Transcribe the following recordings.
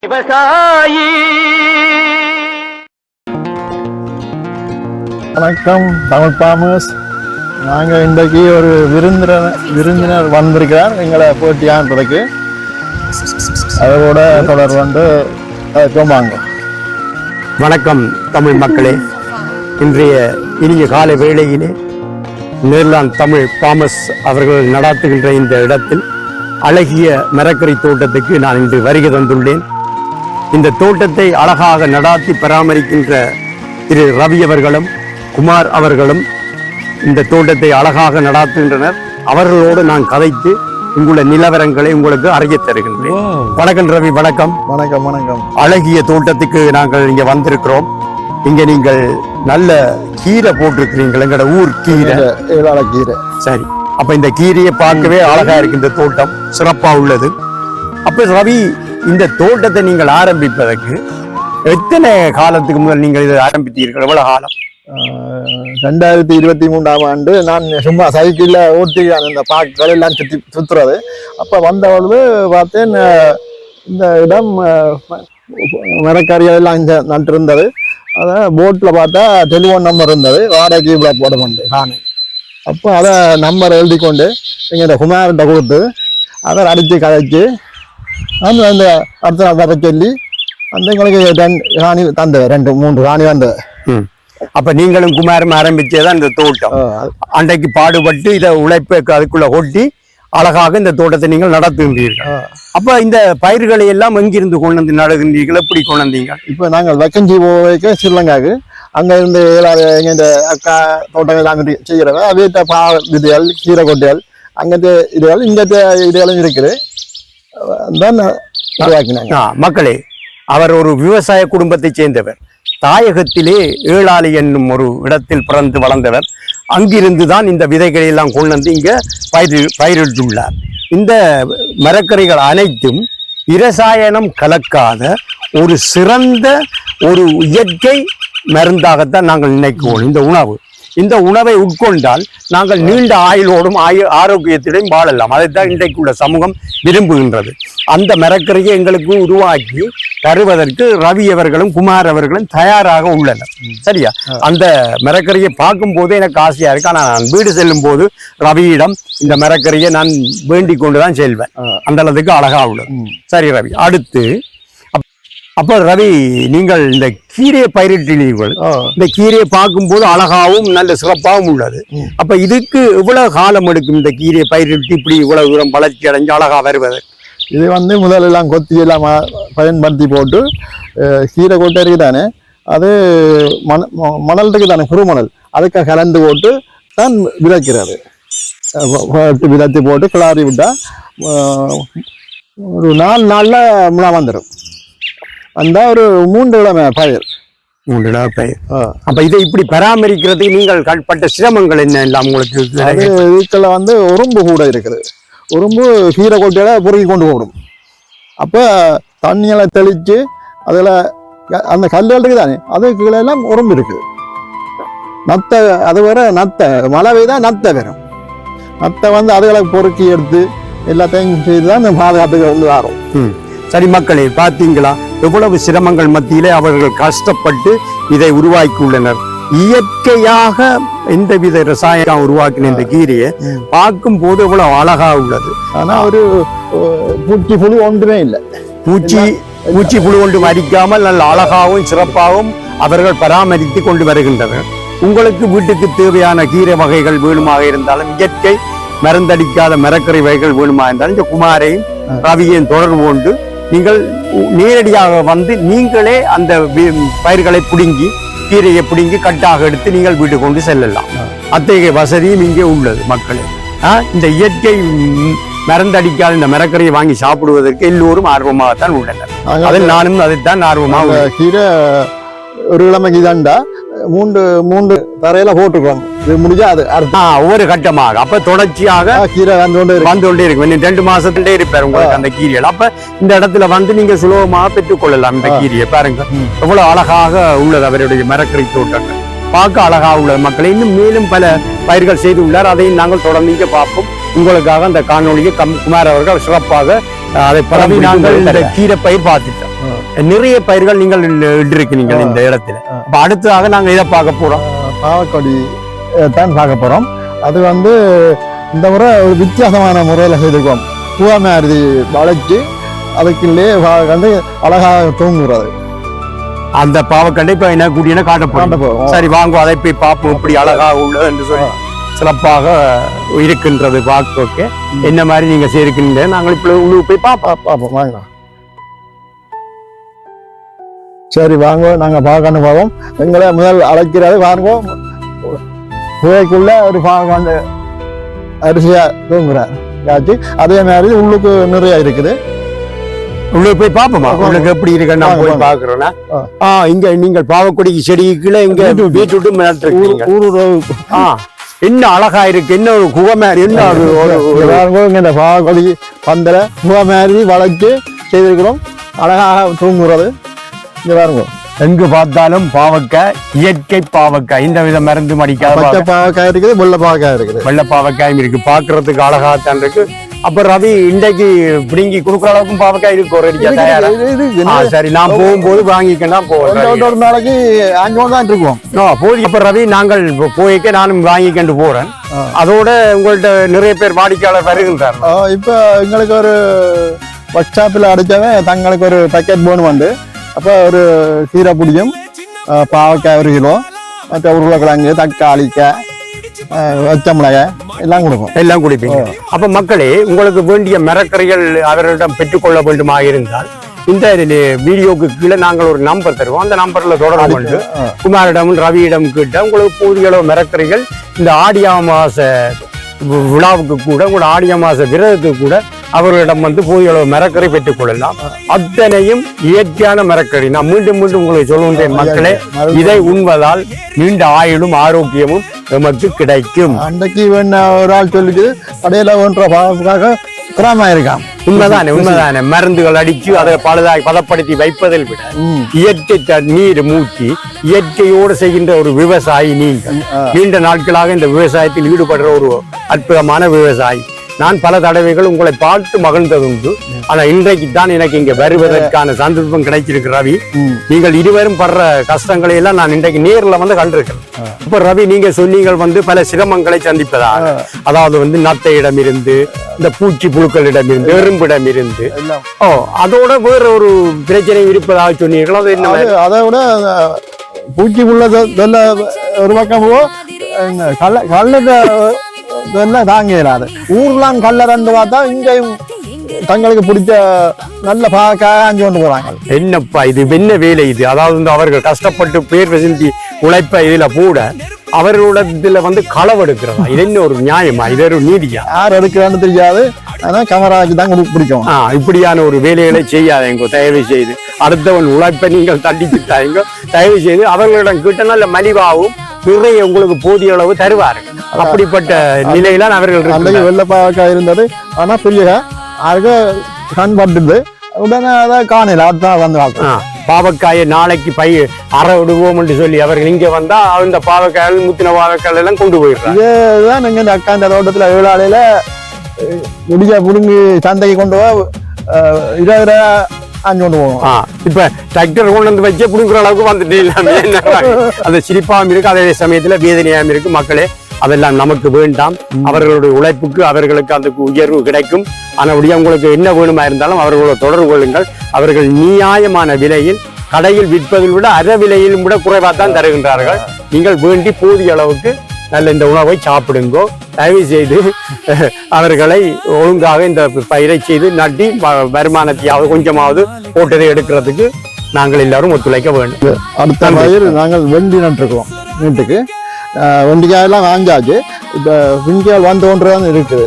விவசாயி. வணக்கம் தமிழ் பாமர்ஸ். நாங்கள் இன்றைக்கு ஒரு விருந்தினர் வந்திருக்கிறார் எங்களை போட்டியான்றதுக்கு. அதோட தொடர் வந்து வாங்க. வணக்கம் தமிழ் மக்களே. இன்றைய இனிய காலை வேளையிலே நெதர்லாந்து தமிழ் பாமஸ் அவர்கள் நடாத்துகின்ற இந்த இடத்தில் அழகிய மரக்கறி தோட்டத்துக்கு நான் இன்று வருகை தந்துள்ளேன். இந்த தோட்டத்தை அழகாக நடாத்தி பராமரிக்கின்ற திரு ரவி அவர்களும் குமார் அவர்களும் இந்த தோட்டத்தை அழகாக நடாத்துகின்றனர். அவர்களோடு நான் கதைத்து உங்களுடைய நிலவரங்களை உங்களுக்கு அறிய தருகின்றேன். வணக்கம் ரவி. வணக்கம். வணக்கம். வணக்கம். அழகிய தோட்டத்துக்கு நாங்கள் இங்க வந்திருக்கிறோம். இங்க நீங்கள் நல்ல கீரை போட்டிருக்கிறீர்கள், எங்களோட ஊர் கீரை, கீரை. சரி, அப்ப இந்த கீரையை பார்க்கவே அழகா இருக்கு. இந்த தோட்டம் சிறப்பா உள்ளது. அப்ப ரவி, இந்த தோட்டத்தை நீங்கள் ஆரம்பிப்பதற்கு எத்தனை காலத்துக்கு முதல் நீங்கள் இதை ஆரம்பித்தீர்கள்? எவ்வளவு காலம்? 2023ஆம் ஆண்டு நான் சும்மா சைக்கிளில் ஓட்டி அந்த பாக்கள் எல்லாம் சுற்றுறது. அப்போ வந்தவொழுது பார்த்தேன் இந்த இடம் மரக்கறியெல்லாம் இங்கே நட்டிருந்தது. அதை போட்டில் பார்த்தா டெலிஃபோன் நம்பர் இருந்தது, வாடகைக்கு இவ்வளோ போட கொண்டு காணி. அப்போ அதை நம்பர் எழுதி கொண்டு எங்கள் குமார்கிட்ட கொடுத்து அதை அடித்து கதைச்சு அந்த அடுத்த நாள் கதை சொல்லி அந்த எங்களுக்கு 2 காணி தந்தது, 2-3 காணி வந்தது. அப்ப நீங்களும் குமாரும் ஆரம்பிச்சேதான் இந்த தோட்டம். அன்றைக்கு பாடுபட்டு இதை உழைப்பை அதுக்குள்ள கொட்டி அழகாக இந்த தோட்டத்தை நீங்கள் நடத்துகின்றீர்கள். அப்ப இந்த பயிர்களை எல்லாம் எங்கிருந்து கொண்டு வந்து நடுகின்றீர்கள்? எப்படி கொண்டு வந்தீங்க? இப்போ நாங்கள் வக்கஞ்சி போய்க்க ஸ்ரீலங்காவுக்கு அங்கே இருந்து இந்த அக்கா தோட்டங்கள் அங்கிட்டு செய்கிறவ வீட்டை விதைகள், கீரை கொட்டைகள், அங்கிட்ட இதுகள் இங்கிட்ட இதுகளும் இருக்குது தான் உருவாக்கினாங்க. மக்களே, அவர் ஒரு விவசாய குடும்பத்தை சேர்ந்தவர். தாயகத்திலே ஏழாளி என்னும் ஒரு இடத்தில் பிறந்து வளர்ந்தவர். அங்கிருந்து தான் இந்த விதைகளை எல்லாம் கொண்டு வந்து இங்க பயிரிட்டுள்ளார். இந்த மரக்கறிகள் அனைத்தும் இரசாயனம் கலக்காத ஒரு சிறந்த ஒரு இயற்கை மருந்தாகத்தான் நாங்கள் நினைக்கிறோம். இந்த உணவை உட்கொண்டால் நாங்கள் நீண்ட ஆயுளோடும் ஆரோக்கியத்திடையும் வாழலாம். அதைத்தான் இன்றைக்குள்ள சமூகம் விரும்புகின்றது. அந்த மரக்கறியை எங்களுக்கு உருவாக்கி தருவதற்கு ரவி அவர்களும் குமார் அவர்களும் தயாராக உள்ளனர். சரியா? அந்த மரக்கறியை பார்க்கும் போது எனக்கு ஆசையா இருக்கு. ஆனால் நான் வீடு செல்லும் போது ரவியிடம் இந்த மரக்கறியை நான் வேண்டிக் கொண்டுதான் செல்வேன். அந்த அளவுக்கு அழகா உள்ளது. சரி ரவி, அடுத்து அப்ப ரவி, நீங்கள் இந்த கீரையை பயிரிட்டீர்கள். இந்த கீரையை பார்க்கும்போது அழகாவும் நல்ல சிறப்பாகவும் உள்ளது. அப்ப இதுக்கு இவ்வளவு காலம் எடுக்கும் இந்த கீரையை பயிரிட்டு இப்படி இவ்வளவு தூரம் வளர்ச்சி அடைஞ்சு அழகா வருவது? இது வந்து முதலெல்லாம் கொத்தி எல்லாம் பயன்படுத்தி போட்டு கீரை கொட்டை இருக்குதானே, அது மணலுக்கு தானே, குறுமணல், அதுக்கு கலந்து போட்டு தான் விதைக்கிறது. விதைத்து போட்டு கிளாரி விட்டா ஒரு 4 நாள்ல முன்னா வந்துடும். அந்த ஒரு 3 கிழமை பயிர். 3 கிழமை பயிர். அப்ப இதை இப்படி பராமரிக்கிறதுக்கு நீங்கள் பட்ட சிரமங்கள் என்ன எல்லாம் உங்களுக்கு? இதுக்குள்ள வந்து உறும்பு கூட இருக்குது. உறும்பு கீரை கொட்டையில பொறுக்கி கொண்டு போடும். அப்போ தண்ணியெல்லாம் தெளித்து அதில் அந்த கல்லுகளுக்கு தானே அதுக்குள்ள எல்லாம் உறும்பு இருக்குது. நத்தை, அது வேற நத்தை, மழை பெய்தான் நத்தை வரும். நத்தை வந்து அதுகளை பொறுக்கி எடுத்து எல்லாத்தையும் செய்து தான் பாதுகாத்துக்கு வந்து வரும். சரி மக்களே, பார்த்தீங்களா எவ்வளவு சிரமங்கள் மத்தியிலே அவர்கள் கஷ்டப்பட்டு இதை உருவாக்கி உள்ளனர். இயற்கையாக எந்தவித ரசாயனம் உருவாக்கின இந்த கீரையை பார்க்கும் போது எவ்வளவு அழகா உள்ளது. ஆனா ஒரு பூச்சி புழு ஒன்றுமே இல்லை. பூச்சி புழு ஒன்று மறிக்காமல் நல்ல அழகாகவும் சிறப்பாகவும் அவர்கள் பராமரித்து கொண்டு வருகின்றனர். உங்களுக்கு வீட்டுக்கு தேவையான கீரை வகைகள் வேணுமாக இருந்தாலும், இயற்கை மருந்தடிக்காத மரக்கறி வகைகள் வேணுமா இருந்தாலும் இந்த குமாரையும் ரவியையும் தொடர்பு கொண்டு நீங்கள் நேரடியாக வந்து நீங்களே அந்த பயிர்களை பிடுங்கி, கீரையை பிடுங்கி கட்டாக எடுத்து நீங்கள் வீட்டு கொண்டு செல்லலாம். அத்தகைய வசதியும் இங்கே உள்ளது மக்களே. இந்த இயற்கை மருந்தடிக்காத இந்த மரக்கறியை வாங்கி சாப்பிடுவதற்கு எல்லோரும் ஆர்வமாகத்தான் உள்ளனர். அதில் நானும் அதைத்தான் ஆர்வமாக. கீரை ஒரு கிழமைக்கு தாண்டா 3 தரையில போட்டுருவாங்க. இது முடிஞ்சா அது ஒவ்வொரு கட்டமாக அப்ப தொடர்ச்சியாக கீரை வந்து கொண்டே இருக்கு. 2 மாசத்துட்டே இருப்பாரு உங்களுக்கு அந்த கீரைகள். அப்ப இந்த இடத்துல வந்து நீங்க சுலபமாக பெற்றுக் கொள்ளலாம் இந்த கீரையை. பாருங்க எவ்வளவு அழகாக உள்ளது அவருடைய மரக்கறி தோட்டங்கள். பார்க்க அழகா உள்ளது மக்களை. இன்னும் மேலும் பல பயிர்கள் செய்து உள்ளார். அதையும் நாங்கள் தொடர்ந்து பார்ப்போம். உங்களுக்காக அந்த காணொலியை குமார் அவர்கள் சிறப்பாக அதை பரவி நாங்கள் இந்த கீரை பயிர் பார்த்துட்டோம். நிறைய பயிர்கள் நீங்கள் இட்டிருக்கிறீங்க இந்த இடத்துல. அப்ப அடுத்ததாக நாங்க இதை பார்க்க போறோம். பாவக்கொடி தான் பார்க்க போறோம். அது வந்து இந்த முறை ஒரு வித்தியாசமான முறையில் செய்திருக்கோம். பூவா மாதிரி வளைச்சு அதுக்குள்ளே வந்து அழகாக தூங்குறது. அந்த பாவக்கண்டை இப்ப என்ன கூடிய காட்ட போறோம். சரி வாங்க, அதை போய் பார்ப்போம் இப்படி அழகாக உள்ளது என்று சொல்லி சிறப்பாக இருக்கின்றது பார்க்க. என்ன மாதிரி நீங்க செய்திருக்கீங்க, நாங்கள் இப்ப உள்ளுக்கு போய் பார்ப்போம். வாங்க, சரி வாங்க, நாங்க பார்க்கணும் போவோம். எங்களை முதல் அழைக்கிறது வாங்க. புகைக்குள்ள ஒரு பாவக்காண்டு அரிசியா தூங்குறார் காட்சி. அதே மாதிரி உள்ளுக்கு நிறைய இருக்குது. உள்ளுக்கு போய் பார்ப்போமா, உங்களுக்கு எப்படி இருக்கு நான் போய் பாக்குறேன்னா. இங்க நீங்கள் பாவக்கொடி செடிக்குள்ள இங்க பீட்ரூட் என்ன அழகா இருக்கு, என்ன ஒரு குகை மாதிரி, என்ன இந்த பாவக்கொடி பந்தல குகை மாதிரி வளைச்சு செய்திருக்கிறோம். அழகாக தூங்குறது. இங்க பாருங்க, எங்கு பார்த்தாலும் பாவக்காய், இயற்கை பாவக்காய், இந்த வித மருந்து மடிக்காத பாவக்காய் இருக்குது, வெள்ளை பாவக்காய் இருக்குது. வெள்ளை பாவக்காயும் இருக்கு, பாக்குறதுக்கு அழகாத்தான் இருக்கு. அப்ப ரவி இன்றைக்கு பிடுங்கி கொடுக்குற அளவுக்கு பாவக்காய் இருக்கு ஒரு. சரி, நான் போகும்போது வாங்கிக்கலாம் போவேன். ஒரு நாளைக்கு 5 தான் இருக்கும் போதும். அப்ப ரவி நாங்கள் போய்க்க நானும் வாங்கிக்கொண்டு போறேன். அதோட உங்கள்ட்ட நிறைய பேர் வாடிக்கையாளர் வருகின்றார். இப்ப எங்களுக்கு ஒரு ஒர்க் ஷாப்ல அடிச்சவன் தங்களுக்கு ஒரு பேக்கெட் போன் வந்து, அப்போ ஒரு கீரை பிடிக்கும், பாவக்காய் 1 கிலோ, மற்ற உருளைக்கிழங்கு, தக்காளிக்காய், பச்சைமிளகாய் எல்லாம் கொடுக்கும். எல்லாம் குடிப்பீங்க. அப்ப மக்களே, உங்களுக்கு வேண்டிய மரக்கறிகள் அவரிடம் பெற்றுக்கொள்ள வேண்டுமாக இருந்தால் இந்த வீடியோக்கு கீழே நாங்கள் ஒரு நம்பர் தருவோம். அந்த நம்பர்ல தொடர்பு கொண்டு குமாரிடம், ரவியிடம் கிட்ட உங்களுக்கு போதிய அளவு மரக்கறிகள் இந்த ஆடி அமாவாச விழாவுக்கு கூட, உங்களோட ஆடி அமாவாச விரதத்துக்கு கூட அவர்களிடம் வந்து போதிய அளவு மரக்கறி பெற்றுக் கொள்ளலாம். அத்தனையும் இயற்கையான மரக்கறி. நான் மீண்டும் மீண்டும் உங்களுக்கு சொல்லுகின்றேன் மக்களே, இதை உண்பதால் நீண்ட ஆயுளும் ஆரோக்கியமும் நமக்கு கிடைக்கும். அன்றைக்கு ஒரு ஆள் சொல்லிட்டு கடையில ஒன்ற பாவக்காக கிராமம் இருக்கான். உண்மைதானே, உண்மைதானே. மருந்துகள் அடிச்சு அதை பதப்படுத்தி வைப்பதில் விட இயற்கை நீர் மூச்சு இயற்கையோடு செய்கின்ற ஒரு விவசாயி நீங்கள். நீண்ட நாட்களாக இந்த விவசாயத்தில் ஈடுபடுற ஒரு அற்புதமான விவசாயி. நான் பல தடவைகள் உங்களை பார்த்து மகிழ்ந்ததுண்டு. ஆனா இன்றைக்கு தான் எனக்கு இங்க வருவதற்கான சந்தர்ப்பம் கிடைச்சிருக்கு ரவி. நீங்கள் இருவரும் படுற கஷ்டங்களை எல்லாம் நான் இன்றைக்கு நேரில் வந்து கண்டிருக்கிறேன். இப்ப ரவி, நீங்க சொன்னீங்கள் வந்து பல சிரமங்களை சந்திப்பதாக. அதாவது வந்து நத்தையிடம் இருந்து, இந்த பூச்சி புழுக்களிடம் இருந்து, எறும்பிடம் இருந்து, அதோட வேற ஒரு பிரச்சனை இருப்பதாக சொன்னீர்கள். அது என்ன? அதை விட பூச்சி புள்ள ஒரு பக்கம் இதெல்லாம் தாங்க இயலாது. ஊர்லாம் கல்லறந்து பார்த்தா இங்கேயும் தங்களுக்கு பிடிச்ச நல்ல பாக்காஞ்சு கொண்டு போறாங்க. என்னப்பா இது, என்ன வேலை இது? அதாவது அவர்கள் கஷ்டப்பட்டு பேர் வசந்தி உழைப்ப இதுல கூட அவர்களோட வந்து களவெடுக்கிறதா? இது என்ன ஒரு நியாயமா? இது ஒரு நீதியா? யார் எடுக்கிறான்னு தெரியாது. ஆனா கமராஜி தான் பிடிக்கும். இப்படியான ஒரு வேலைகளை செய்யாதீங்க தயவு செய்து. அடுத்தவன் உழைப்பை நீங்கள் தண்டிச்சுட்டாங்க. தயவு செய்து அவர்களிடம் கிட்ட நல்ல மலிவாகவும் நிறைய உங்களுக்கு போதிய அளவு தருவார்கள். அப்படிப்பட்ட நிலையில அவர்கள் வெள்ளப்பாவக்காய் இருந்தது. ஆனா பெரிய கண் பட்டுது, உடனே அதை காணல. அதுதான் வந்து பாவக்காயை நாளைக்கு அற விடுவோம் என்று சொல்லி அவர்கள் இங்க வந்தா அந்த பாவக்காய்கள், முத்தின பாவக்காய் எல்லாம் கொண்டு போயிடுறாங்க. இதுதான் நீங்க இந்த அக்காண்ட தோட்டத்துல ஏழாலையில முடிஞ்ச புடுங்கி சந்தைக்கு கொண்டு போய் 20 கொண்டு போவோம். இப்ப டிராக்டர் கொண்டு வந்து வச்சு புடுங்குற அளவுக்கு வந்துட்டு இல்லாம அந்த சிரிப்பாவும் இருக்கு, அதே சமயத்துல வேதனையாவும் இருக்கு. மக்களே, அதெல்லாம் நமக்கு வேண்டாம். அவர்களுடைய உழைப்புக்கு அவர்களுக்கு அந்த உயர்வு கிடைக்கும். ஆனால் உங்களுக்கு என்ன வேணுமா இருந்தாலும் அவர்களோட தொடர்பு கொள்ளுங்கள். அவர்கள் நியாயமான விலையில் கடையில் விற்பதில் விட அரை விலையிலும் கூட குறைவாத்தான் தருகின்றார்கள். நீங்கள் வேண்டி போதிய அளவுக்கு நல்ல இந்த உணவை சாப்பிடுங்கோ. தயவு செய்து அவர்களை ஒழுங்காக இந்த பயிரை செய்து நட்டி வருமானத்தையாவது கொஞ்சமாவது போட்டதை எடுக்கிறதுக்கு நாங்கள் எல்லாரும் ஒத்துழைக்க வேண்டும். அடுத்த பயிர் நாங்கள் வெண்டி நட்டுருக்கோம். வீட்டுக்கு வெண்டிக்காயெல்லாம் வாங்கியாச்சு. இப்போ வெண்டிக்காய் வந்து ஒன்றுதான் இருக்குது.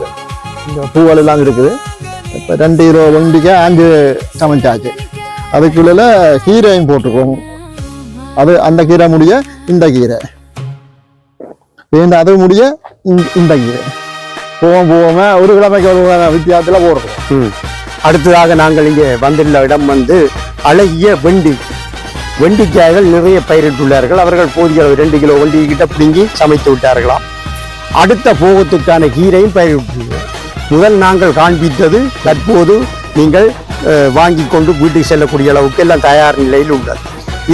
இந்த பூவல் எல்லாம் இருக்குது. இப்போ 2 கிலோ வெண்டிக்காய் 5 சமைச்சாச்சு. அதுக்குள்ள கீரையும் போட்டுருக்கோம். அது அந்த கீரை முடிய இந்த கீரை, அது முடிய இந்த கீரை போவோம ஒரு கிழமைக்கு ஒரு வித்தியாசத்தில் போடுறோம். அடுத்ததாக நாங்கள் இங்கே வந்துள்ள இடம் வந்து அழகிய வெண்டிக்காய்கள் நிறைய பயிரிட்டுள்ளார்கள். அவர்கள் போதிய 2 கிலோ வெண்டிக்கிட்ட பிடுங்கி சமைத்து விட்டார்களாம். அடுத்த போகத்துக்கான கீரையும் பயிரிட்டுள்ளார்கள். முதல் நாங்கள் காண்பித்தது, தற்போது நீங்கள் வாங்கி கொண்டு வீட்டுக்கு செல்லக்கூடிய அளவுக்கு எல்லாம் தயார் நிலையில் உள்ளது.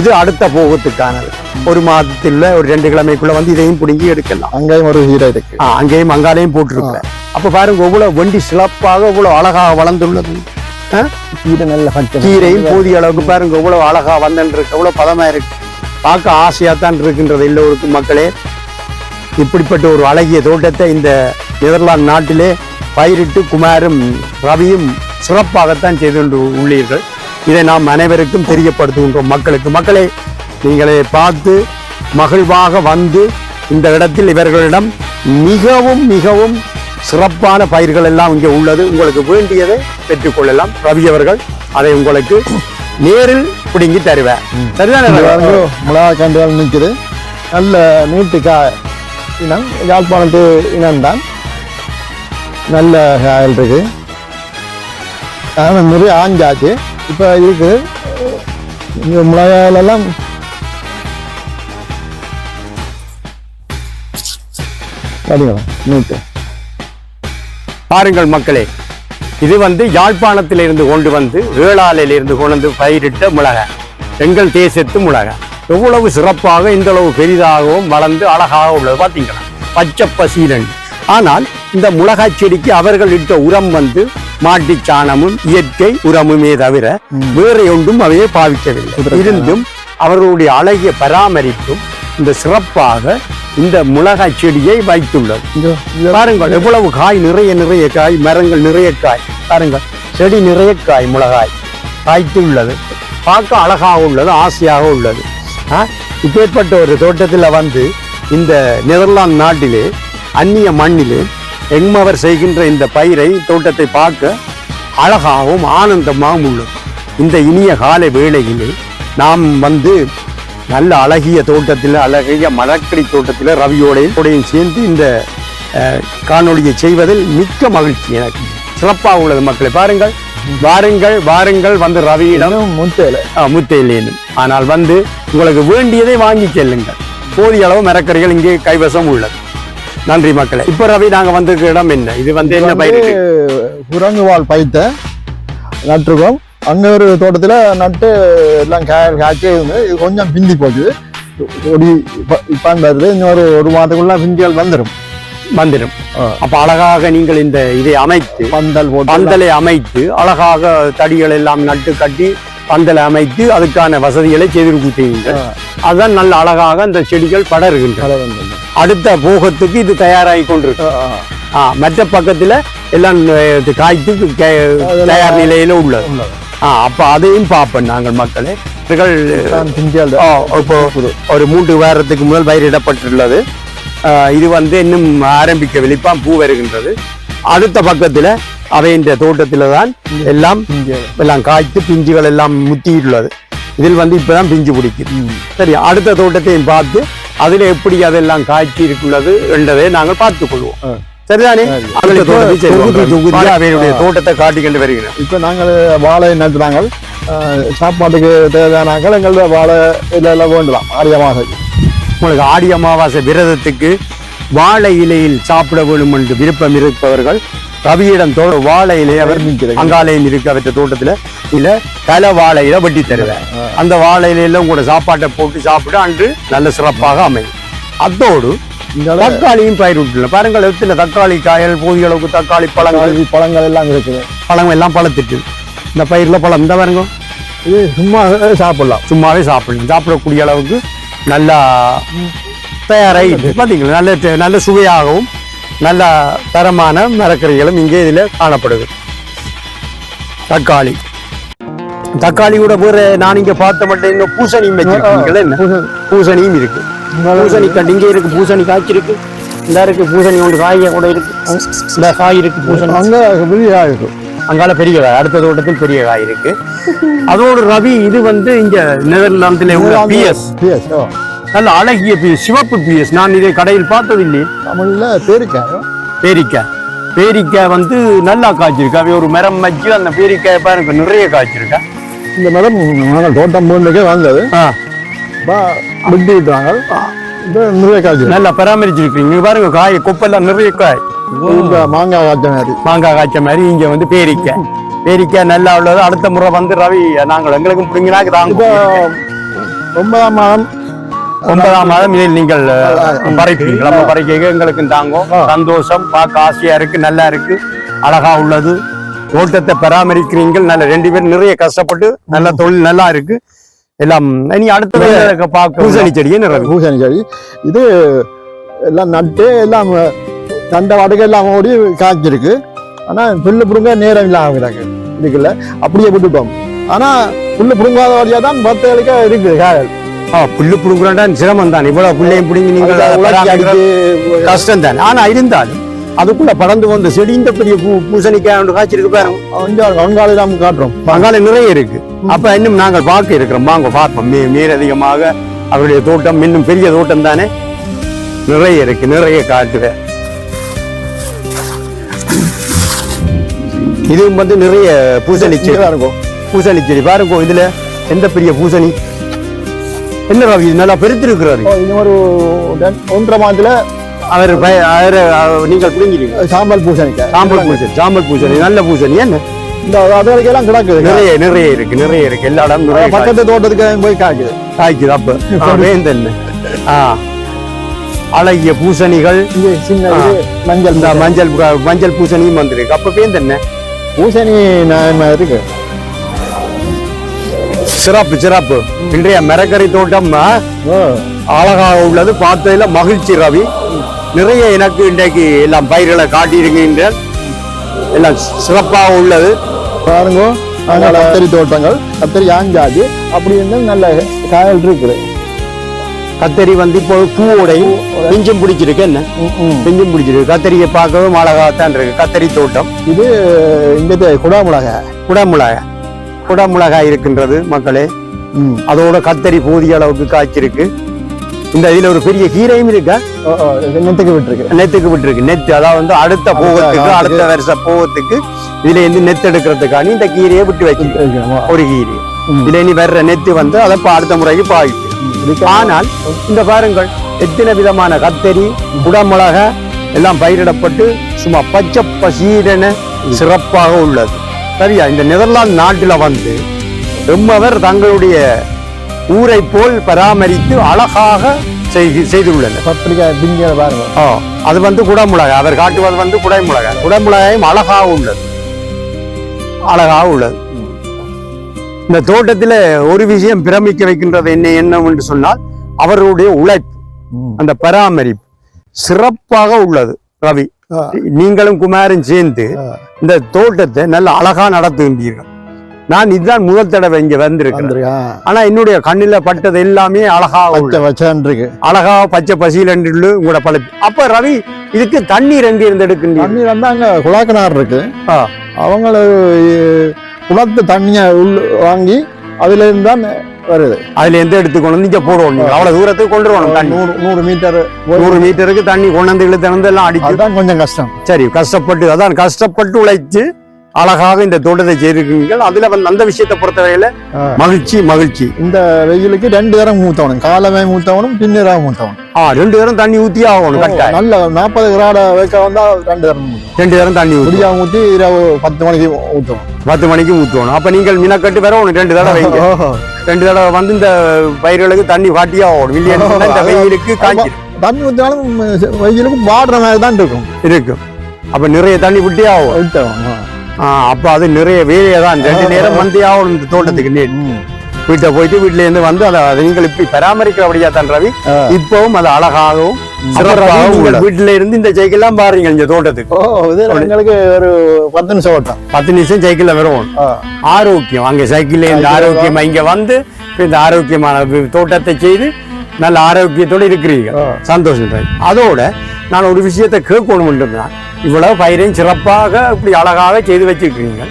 இது அடுத்த போகத்துக்கானது. ஒரு மாதத்தில் ஒரு 2 கிழமைக்குள்ள வந்து இதையும் பிடுங்கி எடுக்கலாம். அங்கேயும் ஒரு ஹீரோ இருக்கு. அங்கேயும் அங்காலையும் போட்டிருக்கிறேன். அப்ப பாருங்க எவ்வளவு வண்டி சிறப்பாக இவ்வளவு அழகாக வளர்ந்துள்ளது. கீரை நல்ல கீரையும் போதிய அளவுக்கு பாருங்க எவ்வளவு அழகா வந்திருக்கு, எவ்வளவு பதமா இருக்கு. பார்க்க ஆசையா தான் இருக்கின்றது எல்லோருக்கும். மக்களே, இப்படிப்பட்ட ஒரு அழகிய தோட்டத்தை இந்த நெதர்லாந்து நாட்டிலே பயிரிட்டு குமாரும் ரவியும் சிறப்பாகத்தான் செய்து கொண்டு உள்ளீர்கள். இதை நாம் அனைவருக்கும் தெரியப்படுத்துகின்றோம் மக்களுக்கு. மக்களே, நீங்களே பார்த்து மகிழ்வாக வந்து இந்த இடத்தில் இவர்களிடம் மிகவும் மிகவும் சிறப்பான பயிர்கள் எல்லாம் இங்கே உள்ளது. உங்களுக்கு வேண்டியதை பெற்றுக்கொள்ளலாம். ரவி அவர்கள் அதை உங்களுக்கு நேரில் பிடுங்கி தருவேன். சரிதானே? மிளகா கண்டுகள் நிற்குது. நல்ல நீட்டு இனம், யாழ்ப்பாணத்து இனம்தான். நல்ல காயல் இருக்கு. நிறைய ஆஞ்சாச்சு இப்போ இருக்குது. இங்கே மிளகாயிலெல்லாம் நீட்டு பாருங்கள் மக்களே, இது வந்து யாழ்ப்பாணத்திலிருந்து கொண்டு வந்து வேளாலையிலிருந்து கொண்டு வந்து பயிரிட்ட மிளகாய், எங்கள் தேசத்து மிளகாய். எவ்வளவு சிறப்பாக இந்த அளவு பெரிதாகவும் வளர்ந்து அழகாக உள்ளது பார்த்தீங்களா, பச்சை பசீலன். ஆனால் இந்த மிளகாய் செடிக்கு அவர்கள் இட்ட உரம் வந்து மாட்டு சாணமும் இயற்கை உரமுமே தவிர வேற ஒன்றும் அவையே பாவிக்கவில்லை. இருந்தும் அவர்களுடைய அழகிய பராமரிப்பும் இந்த சிறப்பாக இந்த மிளகாய் செடியை வைத்துள்ளது. பாருங்கள் எவ்வளவு காய், நிறைய நிறைய காய், மரங்கள் நிறைய காய். பாருங்கள் செடி நிறைய காய், மிளகாய் காய்த்துள்ளது. பார்க்க அழகாக உள்ளது, ஆசையாக உள்ளது. இப்பேற்பட்ட ஒரு தோட்டத்தில் வந்து இந்த நெதர்லாந்து நாட்டிலே அந்நிய மண்ணிலே எம்மவர் செய்கின்ற இந்த பயிரை தோட்டத்தை பார்க்க அழகாகவும் ஆனந்தமாகவும் உள்ளது. இந்த இனிய காலை வேளையிலே நாம் வந்து நல்ல அழகிய தோட்டத்தில், அழகிய மரக்கடி தோட்டத்தில் ரவியோடையும் சேர்ந்து இந்த காணொளியை செய்வதில் மிக்க மகிழ்ச்சி எனக்கு. சிறப்பாக உள்ளது. மக்களை பாருங்கள், வாருங்கள் வாருங்கள் வந்து ரவியிடம் முத்தையிலேனும். ஆனால் வந்து உங்களுக்கு வேண்டியதை வாங்கி செல்லுங்கள். போதிய அளவு மரக்கறிகள் இங்கே கைவசம் உள்ளது. நன்றி மக்களே. இப்ப ரவி, நாங்க வந்திருக்க இடம் என்ன? இது வந்து என்ன பயிர்? குரங்கு வாழ் பயிர்த்த நட்டுருக்கோம். அங்கே ஒரு தோட்டத்தில் நட்டு எல்லாம் காய்ச்சி இருந்து இது கொஞ்சம் பிந்தி போச்சு. இப்போ வருது. இன்னொரு 1 மாதத்துக்குள்ள பிந்திகள் வந்துடும். அப்ப அழகாக நீங்கள் இந்த இதை அமைத்து பந்தலை அமைத்து அழகாக தடிகள் எல்லாம் நட்டு கட்டி பந்தலை அமைத்து அதுக்கான வசதிகளை செய்து கொடுத்தீங்க. அதுதான் நல்ல அழகாக அந்த செடிகள் படருகின்றன. அடுத்த போகத்துக்கு இது தயாராகி கொண்டிருக்கு. மற்ற பக்கத்துல எல்லாம் காய்த்து தயார் நிலையில உள்ளது. அப்ப அதையும் பார்ப்போம் நாங்கள் மக்களே. இப்போ ஒரு 3 வாரத்துக்கு முதல் பயிரிடப்பட்டுள்ளது. இது வந்து இன்னும் ஆரம்பிக்கவில்லை, இப்போ பூ வருகின்றது. அடுத்த பக்கத்துல அவை இந்த தோட்டத்துல தான் எல்லாம் காய்த்து பிஞ்சுகள் எல்லாம் முத்தியுள்ளது. இதில் வந்து இப்பதான் பிஞ்சு பிடிக்குது. சரி, அடுத்த தோட்டத்தையும் பார்த்து அதுல எப்படி அதெல்லாம் காய்ச்சி இருக்குள்ளது என்றதை நாங்கள் பார்த்துக் கொள்வோம். சரிதானே? தோட்டத்தை காட்டிக்கொண்டு வருகிறோம். இப்ப நாங்கள் வாழை நட்டுறாங்க. சாப்பாட்டுக்கு தேவையான எங்களோட வாழை இலையில வேண்டலாம். ஆடி அமாவாசை, உங்களுக்கு ஆடி அமாவாசை விரதத்துக்கு வாழை இலையில் சாப்பிட வேண்டும் என்று விருப்பம் இருப்பவர்கள் ரவியிடம் வாழை இலையை அவர் அங்காலையும் இருக்கு அவற்ற தோட்டத்துல இல்ல பல வாழையில வெட்டி தருவேன். அந்த வாழை இலையில உங்களோட சாப்பாட்டை போட்டு சாப்பிட அன்று நல்ல சிறப்பாக அமையும். அதோடு தக்காளியும் பயிர் விட்டுல பாருங்கள், எத்தனை தக்காளி காயல், போதிய அளவுக்கு தக்காளி பழங்கள் எல்லாம் இருக்குது. பழங்கள் எல்லாம் பழத்திட்டு இந்த பயிர்ல பழம் இந்த பாருங்க, இது சும்மாவே சும்மாவே சாப்பிடக்கூடிய அளவுக்கு நல்லா தயாராகி பார்த்தீங்களா. நல்ல சுவையாகவும் நல்ல தரமான மரக்கறிகளும் இங்கே இதில் காணப்படுது. தக்காளி கூட வேற நான் இங்க பார்த்த மட்டும் இங்க பூசணியும் வச்சிருக்கீங்களா? என்ன பூசணியும் இருக்கு. பூசணி கண்டு இங்கே இருக்கு. பூசணி காய்ச்சிருக்கு. இந்த இருக்கு பூசணி ஒன்று காய கூட இருக்கு. இந்த காய் இருக்கு. பூசணி அங்க பெரிய காய் இருக்கு. அங்கால பெரிய காய், அடுத்த தோட்டத்தில் பெரிய காய் இருக்கு. அதோடு ரவி, இது வந்து இங்க நெதர்லாந்தில் உள்ள பிஎஸ், நல்ல அழகிய பிஎஸ், சிவப்பு பிஎஸ். நான் இதை கடையில் பார்த்ததில்லை. தமிழ்ல பேரிக்காய் வந்து நல்லா காய்ச்சிருக்கா. ஒரு மரம் வச்சு அந்த பேரிக்காய் பாருங்க நிறைய காய்ச்சிருக்கா. இந்த மரம் நாங்கள் தோட்டம் போன்றே வந்தது. விட்டுவிட்டாங்க. நிறைய காய்ச்சி நல்லா பராமரிச்சிருக்கீங்க. பாருங்க காய் கொப்பெல்லாம் நிறைய காய். மாங்காய் காய்ச்ச மாதிரி இங்க வந்து பேரிக்காய். பேரிக்காய் நல்லா உள்ளது. அடுத்த முறை வந்து ரவி நாங்கள் எங்களுக்கும் பிடிங்கினாக்கு இப்போ தாங்க 9ஆம் மாதம் 9ஆம் மாதம் இதில் நீங்கள் பறிப்பீங்க. நம்ம பறிக்க எங்களுக்கும் தாங்கும். சந்தோஷம், பார்க்க ஆசையா இருக்கு, நல்லா இருக்கு, அழகா உள்ளது. தோட்டத்தை பராமரிக்கிறீங்கள். நல்ல 2 பேரும் நிறைய கஷ்டப்பட்டு நல்ல தொழில் நல்லா இருக்கு எல்லாம். இனி அடுத்தது பார்க்க பூசணி செடி. என்ன ரவி? பூசணி செடி இது எல்லாம் நட்டு எல்லாம் தண்டை வாடகை எல்லாம் ஓடி காய்ச்சிருக்கு. ஆனால் புல்லு பிடுங்க நேரம் இல்லாம இருக்குல்ல, அப்படியே விட்டுட்டோம். ஆனால் புல்லு பிடுங்காத வழியாக தான் 10 இருக்குது காயல். புல்லு புடுங்குறா சிரமம் தான். இவ்வளவு புள்ளையும் பிடிங்கி நீங்க கஷ்டம் தான். ஆனா இருந்தாலும் அதுக்குள்ள படந்து வந்த செடி இந்த பெரிய பூசணிக்காய் காய்ச்சிருக்கு பாருங்க. வங்காளம் காட்டுறோம். வங்காளம் நிறைய இருக்கு. அப்ப இன்னும் நாங்கள் பார்க்க இருக்கிறோம். வாங்க பார்ப்போம். மேலதிகமாக அவருடைய தோட்டம் இன்னும் பெரிய தோட்டம் தானே, நிறைய இருக்கு, நிறைய காட்டுவேன். இதுவும் வந்து நிறைய பூசணி செடி இருக்கும். பூசணி செடி பாருங்க. இதுல எந்த பெரிய பூசணி. என்ன ரவி இது நல்லா பெருத்து இருக்கிறாரு. இன்னும் ஒரு 1.5 மாதத்துல அவர் நீங்கள் பிடிங்கிறீங்க. சாம்பல் பூசணிக்காய். சாம்பல் பூசணி நல்ல பூசணி. என்ன இந்த அதுகளுக்கெல்லாம் கிடக்குது. நிறைய இருக்கு எல்லா இடம். பக்கத்து தோட்டத்துக்கு போய் காய்க்குது. அப்ப வேந்தல்ல அழகிய பூசணிகள். மஞ்சள் மஞ்சள் பூசணியும் வந்திருக்கு. அப்ப வேந்தென்ன பூசணி இருக்கு. சிறப்பு. இன்றைய மரக்கறி தோட்டம் அழகாக உள்ளது. பார்த்ததுல மகிழ்ச்சி ரவி. நிறைய எனக்கு இன்றைக்கு எல்லாம் பயிர்களை காட்டியிருக்கின்ற எல்லாம் சிறப்பாக உள்ளது. பாருங்க, கத்தரி தோட்டங்கள், கத்தரி ஆஞ்சாது அப்படி இருந்தால் நல்ல காயல் இருக்குது. கத்தரி வந்து இப்போ பூவோடையும் பிஞ்சும் பிடிச்சிருக்கு. என்ன பிஞ்சும் பிடிச்சிருக்கு. கத்தரியை பார்க்கவும் அழகாகத்தான் இருக்கு. கத்தரி தோட்டம். இது இங்கே குடமிளகாய் இருக்கின்றது மக்களே. அதோட கத்தரி போதிய அளவுக்கு காய்ச்சிருக்கு. இந்த இதுல ஒரு பெரிய கீரையும் இருக்கா. நெத்துக்கு விட்டுருக்கு. நெத்து அதாவது வந்து அடுத்த வருஷ போகத்துக்கு இதுல இருந்து நெத்து எடுக்கிறதுக்கான இந்த கீரையை விட்டு வச்சு ஒரு கீரை. இதுல இனி வர்ற நெத்து வந்து அதை அடுத்த முறைக்கு பாய்க்கு. ஆனால் இந்த பாருங்கள் எத்தனை விதமான கத்தரி, குடமிளகா எல்லாம் பயிரிடப்பட்டு சும்மா பச்சை பசீரென சிறப்பாக உள்ளது. சரியா? இந்த நெதர்லாந்து நாட்டில வந்து எம்மவர் தங்களுடைய ஊரை போல் பராமரித்து அழகாக செய்துள்ளனர். அது வந்து குடமிளகாய். அவர் காட்டுவது வந்து குடமிளகாயும் அழகாக உள்ளது. இந்த தோட்டத்தில் ஒரு விஷயம் பிரமிக்க வைக்கின்றது என்னவென்று சொன்னால் அவருடைய உழைப்பு, அந்த பராமரிப்பு சிறப்பாக உள்ளது. ரவி, நீங்களும் குமாரும் சேர்ந்து இந்த தோட்டத்தை நல்ல அழகா நடத்துகின்றீர்கள். நான் இதுதான் முதல் தடவை இங்க வந்திருக்கேன். ஆனா என்னுடைய கண்ணில பட்டது எல்லாமே அழகா பச்சை பசியில் உங்களோட பழப்பு. அப்ப ரவி, இதுக்கு தண்ணீர் எங்க இருந்து எடுக்கின்ற? தண்ணீர் வந்து அங்க குழாக்கிணறு இருக்கு. அவங்கள குளத்து தண்ணிய வாங்கி அதுல இருந்து தான் வருது. அதுல இருந்து எடுத்துக்கொண்டு வந்து இங்க போடுவோம். அவ்வளவு தூரத்துக்கு கொண்டு வரணும். 100 மீட்டருக்கு தண்ணி கொண்டு வந்து இழுத்து எல்லாம் அடிச்சு கொஞ்சம் கஷ்டம். சரி, கஷ்டப்பட்டு உழைச்சு அழகாக இந்த தோட்டத்தை செய்திருக்கீர்கள். அதுல வந்து அந்த விஷயத்தை பொறுத்தவரையில மகிழ்ச்சி. இந்த வெயிலுக்கு 2 தரம் ஊத்தணும். காலமே ஊத்தணும், பின்னரா ஊத்தணும். 2 தரம் தண்ணி ஊத்தி ஆகணும். நல்ல 40 கிராட வைக்க வந்தா 2 தரம் தண்ணி ஊத்தி இரவு 10 மணிக்கு ஊத்தணும். 10 மணிக்கு ஊத்துவோம். அப்ப நீங்கள் மினக்கட்டு வேற 2 தடவை வைங்க. 2 தடவை வந்து இந்த பயிர்களுக்கு தண்ணி காட்டியா ஆகணும். இல்லையா இந்த வெயிலுக்கு தண்ணி ஊத்தினாலும் வெயிலுக்கு வாடுற மாதிரி தான் இருக்கும். அப்ப நிறைய தண்ணி விட்டே ஆகும். அப்ப அது நிறைய வேலையை தான் 2 நேரம் வந்து ஆகணும் இந்த தோட்டத்துக்கு. வீட்டை போயிட்டு வீட்டுல இருந்து வந்து அதை நீங்கள் இப்படி பராமரிக்கிறபடியா தான் ரவி. இப்பவும் அது அழகாகவும் சிறப்பாகவும் வீட்டுல இருந்து இந்த சைக்கிள் எல்லாம் பாருங்க இந்த தோட்டத்துக்கு. எங்களுக்கு ஒரு 10 நிமிஷம் ஓட்டம். 10 நிமிஷம் சைக்கிள்ல வரும். ஆரோக்கியம் அங்க சைக்கிள்ல இருந்து ஆரோக்கியமா இங்க வந்து இந்த ஆரோக்கியமான தோட்டத்தை செய்து நல்ல ஆரோக்கியத்தோடு இருக்கிறீர்கள். சந்தோஷம். அதோட நான் ஒரு விஷயத்தை கேட்கணும். இவ்வளவு பயிரையும் சிறப்பாக இப்படி அழகாக செய்து வச்சிருக்கீங்க.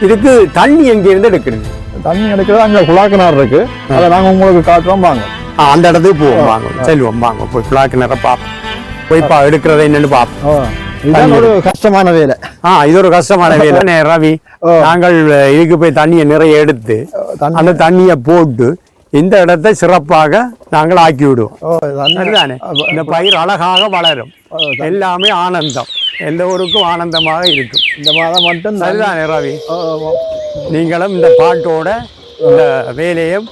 இதுக்கு தண்ணி எங்க இருந்து எடுக்கிறீங்க? தண்ணி எடுக்கிறது அங்க குழாக்கிணறு இருக்கு. அதை நாங்க உங்களுக்கு காட்டுறோம். வாங்க, அந்த இடத்துக்கு போவோம். வாங்க, செல்வோம். வாங்க, போய் குழாக்கிணறை பார்ப்போம். போய் எடுக்கிறத என்னன்னு பார்ப்போம். இது ஒரு கஷ்டமான வேலை. இது ஒரு கஷ்டமான வேலை ரவி. நாங்கள் இதுக்கு போய் தண்ணியை நிறைய எடுத்து அந்த தண்ணியை போட்டு இந்த இடத்தை சிறப்பாக நாங்கள் ஆக்கி விடுவோம். ஓ தண்ணி சரிதானே? இந்த பயிர் அழகாக வளரும். எல்லாமே ஆனந்தம், எல்லோருக்கும் ஆனந்தமாக இருக்கும். இந்த மாதம் மட்டும் சரிதானே ரவி? ஓ, நீங்களும் இந்த பாட்டோட இந்த வேலையும்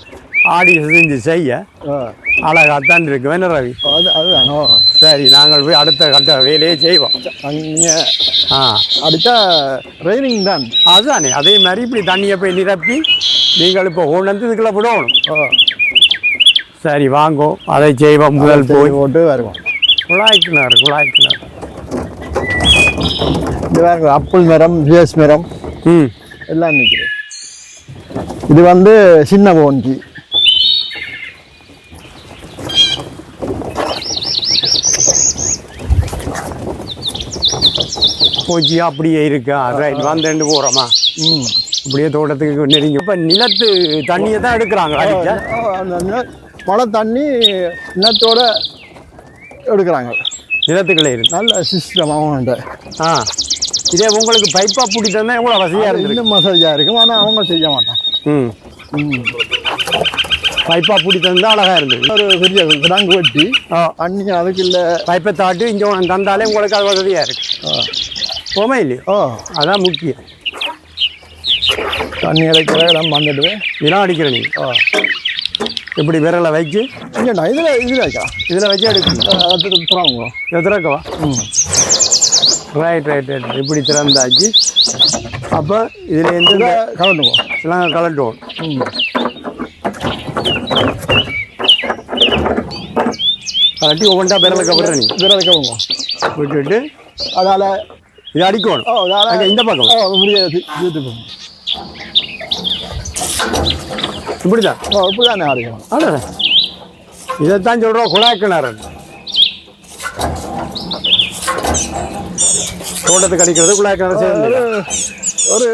ஆடி செஞ்சு செய்ய ஓ, அழகாத்தான் இருக்கும். என்ன ரவி? அதுதான். ஓ சரி, நாங்கள் போய் அடுத்த கட்ட வேலையை செய்வோம். நீங்கள் ஆ, அடுத்தா ட்ரைனிங் தான். அதுதானே. அதே மாதிரி இப்படி தண்ணியை போய் நிரப்பி நீங்கள் இப்போ கொண்டு வந்து இதுக்குள்ள விடணும். ஓ சரி, வாங்கோ, அதை செய்வோம். முதல் போய் போட்டு வருவோம். குழாய்க்கிணறு. இது வேறு அப்புள் மரம், ஜேஸ் மரம் ம், எல்லாம் நிற்குது. இது வந்து சின்ன போன்கி. போச்சியா அப்படியே இருக்கா? ரைட், வந்துட்டு போகிறோமா? ம் அப்படியே தோட்டத்துக்கு நெருங்கி இப்போ நிலத்து தண்ணியை தான் எடுக்கிறாங்க. அடிச்சா அந்த மழை தண்ணி நிலத்தோட எடுக்கிறாங்க. நிலத்துக்குள்ளே இருக்கு. நல்ல சிஸ்டம் அவங்க. ஆ, இதே உங்களுக்கு பைப்பாக பிடித்தா எவ்வளோ வசதியாக இருக்கு. இன்னும் மசாஜாக இருக்கும், ஆனால் அவங்க செய்ய மாட்டாங்க. ம், பைப்பாக பிடித்தா அழகாக இருந்தது. ஒரு பெரிய கிடாங்கு வெட்டி தண்ணி அதுக்கு இல்லை பைப்பை தாட்டி இங்கே தந்தாலே உங்களுக்கு அது வசதியாக இருக்கு. போமே இல்லையோ? ஓ அதான் முக்கியம். தண்ணி இறைக்கிற இடம் வந்துட்டு இதெல்லாம் அடிக்கிற நீ இப்படி விரலை வச்சு இல்லைண்ணா இதில் வைக்கலாம். இதில் வச்சு எடுக்கணும். திறவுங்க. திறக்கவா? ம் ரைட். இப்படி திறந்தாச்சு. அப்போ இதில் எந்த கலந்துவோம். எல்லாம் கலட்டுவோம். ம் கலட்டி ஒவ்வொன்றா விரலுக்கு விடுற நீ விரலுக்கவுங்க விட்டுட்டு அதால் இது அடிக்கணும். ஓ அதால் அங்கே இந்த பக்கம் இப்படிதான். ஓ இப்படி தானே அடிக்கணும். அட, இதைத்தான் சொல்கிறோம் குழாய்க்கிணறு. தோட்டத்துக்கு அடிக்கிறது குழாய்க்கிணறு சேர்ந்து ஒரு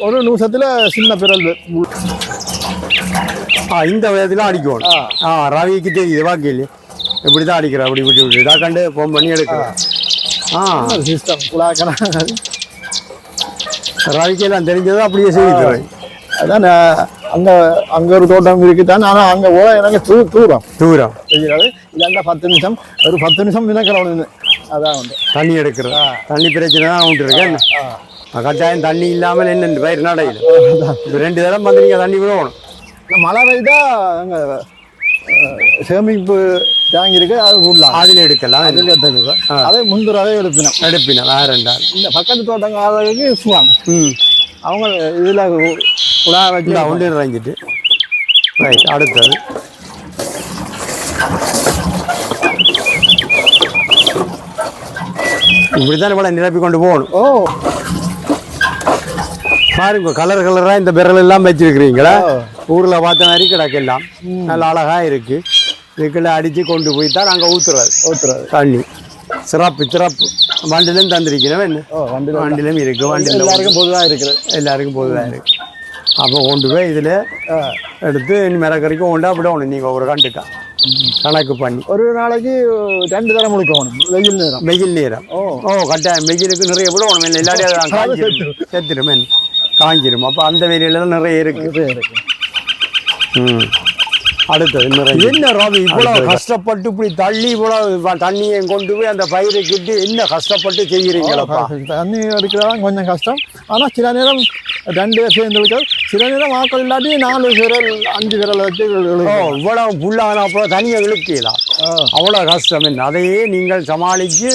ஒரு நிமிஷத்தில் சின்ன பிறல். இந்த விதத்தில் அடிக்கணும். ரவிக்கு தெரியுது வாக்கில் இப்படி தான் அடிக்கிறேன். அப்படி விட்டு இதாக கண்டு ஃபோன் பண்ணி எடுக்கிறேன். சிஸ்டம் குழாய்க்கிணறு ரவிக்கு எல்லாம் தெரிஞ்சது அப்படியே செய்யுது. அதான் அங்கே ஒரு தோட்டம் இருக்குதான். ஆனால் அங்கே போல எனக்கு தூரம் செய்கிறது. இல்லைன்னா 10 நிமிஷம், ஒரு 10 நிமிஷம் வினக்கிறோம். அதான் வந்து தண்ணி எடுக்கிறது. தண்ணி பிரச்சனை தான் உண்டு இருக்கேன். கட்டாயம் தண்ணி இல்லாமல் என்ன பயிர் நடையில் இப்போ 2 தரம் வந்து நீங்கள் தண்ணி விடணும். மழை பெய்தா அங்கே சேமிப்பு டேங்க் இருக்கு, அது விடலாம். அதில் எடுக்கலாம். அதில் எடுத்துக்கலாம். அதே முந்துராவே எடுப்பினோம் வேற ரெண்டாள். இந்த பக்கத்து தோட்டங்காரருக்கு சுவாங்க. அவங்க இதில் குழா வச்சு ஒன்று இறங்கிட்டு. ரைட், அடுத்தது இப்படித்தான் இவ்வளோ நிரப்பி கொண்டு போகணும். ஓ பாருங்க, கலராக இந்த விரல் எல்லாம் வச்சிருக்கிறீங்களா? ஊரில் பார்த்த மாதிரி கிடக்கெல்லாம் நல்ல அழகா இருக்கு. இதுக்குள்ள அடித்து கொண்டு போய் தான் நாங்கள் ஊற்றுறது தண்ணி. சிறப்பு. வண்டிலும் தந்திருக்கிறோம். என்ன வண்டிலும் இருக்கு. வண்டியில் எல்லாருக்கும் பொதுவாக இருக்கு. அப்போ கொண்டு போய் இதில் எடுத்து மிளகறிக்கும் கொண்டா விடணும். நீங்கள் ஒரு கண்டுக்கா கணக்கு பண்ணி ஒரு நாளைக்கு 2 தரம் முடிக்கணும். வெயில் நேரம். ஓ கட்டாயம். வெயிலுக்கு நிறைய விடணும். எல்லாத்தையும் செத்துடும், காஞ்சிரும். அப்போ அந்த வேலையில நிறைய இருக்கு. அடுத்தது என்ன ரவி இவ்வளவு கஷ்டப்பட்டு இப்படி தள்ளி இவ்வளவு தண்ணியை கொண்டு போய் அந்த பயிருக்கு என்ன கஷ்டப்பட்டு செய்கிறீங்களப்பா? தண்ணி எடுக்கிறதான் கொஞ்சம் கஷ்டம். ஆனால் சில நேரம் 2 சேர்ந்து இருக்காது. சில நேரம் ஆக்கள் இல்லாட்டி 4 விரல் 5 விரல் வச்சு இவ்வளவு புல்லான அப்புறம் தண்ணியை இழுக்கலாம். அவ்வளோ கஷ்டம். என்ன அதையே நீங்கள் சமாளித்து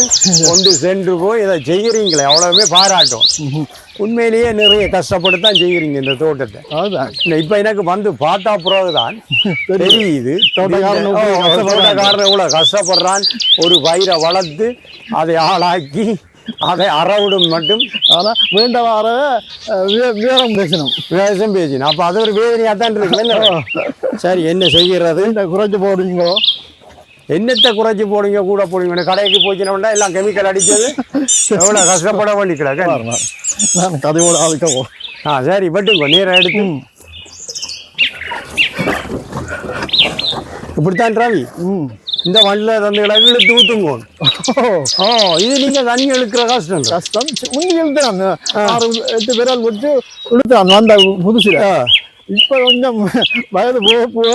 கொண்டு சென்று போய் இதை செய்கிறீங்களே, அவ்வளவுமே பாராட்டும். உண்மையிலேயே நிறைய கஷ்டப்பட்டு தான் செய்கிறீங்க இந்த தோட்டத்தை. அதுதான் இப்போ எனக்கு வந்து பார்த்தா பிறகுதான் தெரியுது தோட்டக்காரன் எவ்வளோ கஷ்டப்படுறான். ஒரு பயிரை வளர்த்து அதை ஆளாக்கி அதை அறவிடும் மட்டும். ஆனால் வேண்டவார விவரம் பேசணும். அப்போ அது ஒரு வேதனையாக தான் இருக்கு. சரி, என்ன செய்கிறது? குறைச்சி போடுவீங்களோ? என்னத்தை குறைச்சி போடுங்க, கூட போடுங்க. கடைக்கு போச்சுன்னா எல்லாம் கெமிக்கல் அடிச்சது எவ்வளோ கஷ்டப்பட வேண்டி கிடக்கு. நான் கதையோட ஆளுக்கவோ. சரி, பட்டுங்க நீரை எடுத்து இப்படித்தான் ரவி இந்த வண்டியில் தந்து கிடக்கு இழுத்து ஊற்றுங்க. இது நீங்கள் தண்ணி இழுக்கிற கஷ்டம். முந்தி இழுத்துறான் 6-8 விரல் விட்டு இழுத்துறான் வந்த புதுசில். இப்ப கொஞ்சம் வயது போக போக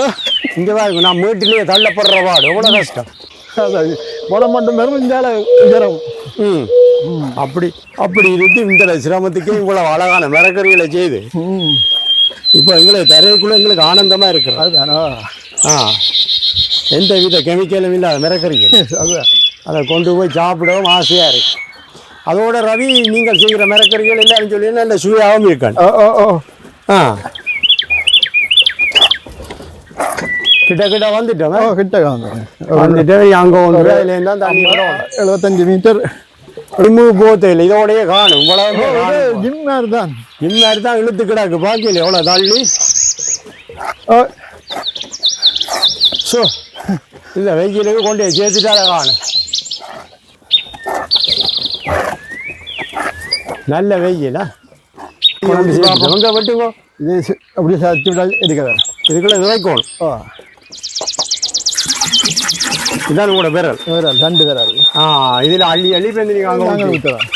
இங்க பாருங்க நான் வீட்டிலேயே தள்ளப்படுற வாடு எவ்வளவு கஷ்டம். முளை மட்டும் பெரும் இந்தியால ஜரம். அப்படி அப்படி இருக்கு இந்த சிரமத்துக்கே இவ்வளவு அழகான மரக்கறிகளை செய்து இப்போ எங்களுக்கு தரைக்குள்ள எங்களுக்கு ஆனந்தமா இருக்கிறோம். அதுதானோ எந்த வித கெமிக்கலும் இல்லாத மரக்கறிகள் அதுதான் அதை கொண்டு போய் சாப்பிடவும் ஆசையா இருக்கு. அதோட ரவி நீங்கள் செய்கிற மரக்கறிகள் எல்லாரும் சொல்லி நல்ல சுவையாகவும் இருக்காங்க. கிட்ட கிட்ட வந்துட்டோம். கிட்ட வந்துட்டு அங்கே வந்து அதுலேருந்து தான் தண்ணி வரும். 75 மீட்டர் போத்த இல்லை இதோடய காணும். இவ்வளவு ஜிம் மாதிரி தான் இழுத்து கிடாக்கு பாக்கல எவ்வளோ தள்ளி. ஸோ இந்த வெயிலுக்கு கொண்டு சேர்த்துட்டால காணும். நல்ல வெயிலா எங்க வெட்டுங்கோ இது அப்படியே சாத்தி விட்டால் இருக்க இதுக்குள்ள விதைக்கணும். இதான் கூட விரல் 2 விரல். இதில் அள்ளி அள்ளி இப்போ நீங்கள் அங்கே ஊற்றுறோம்.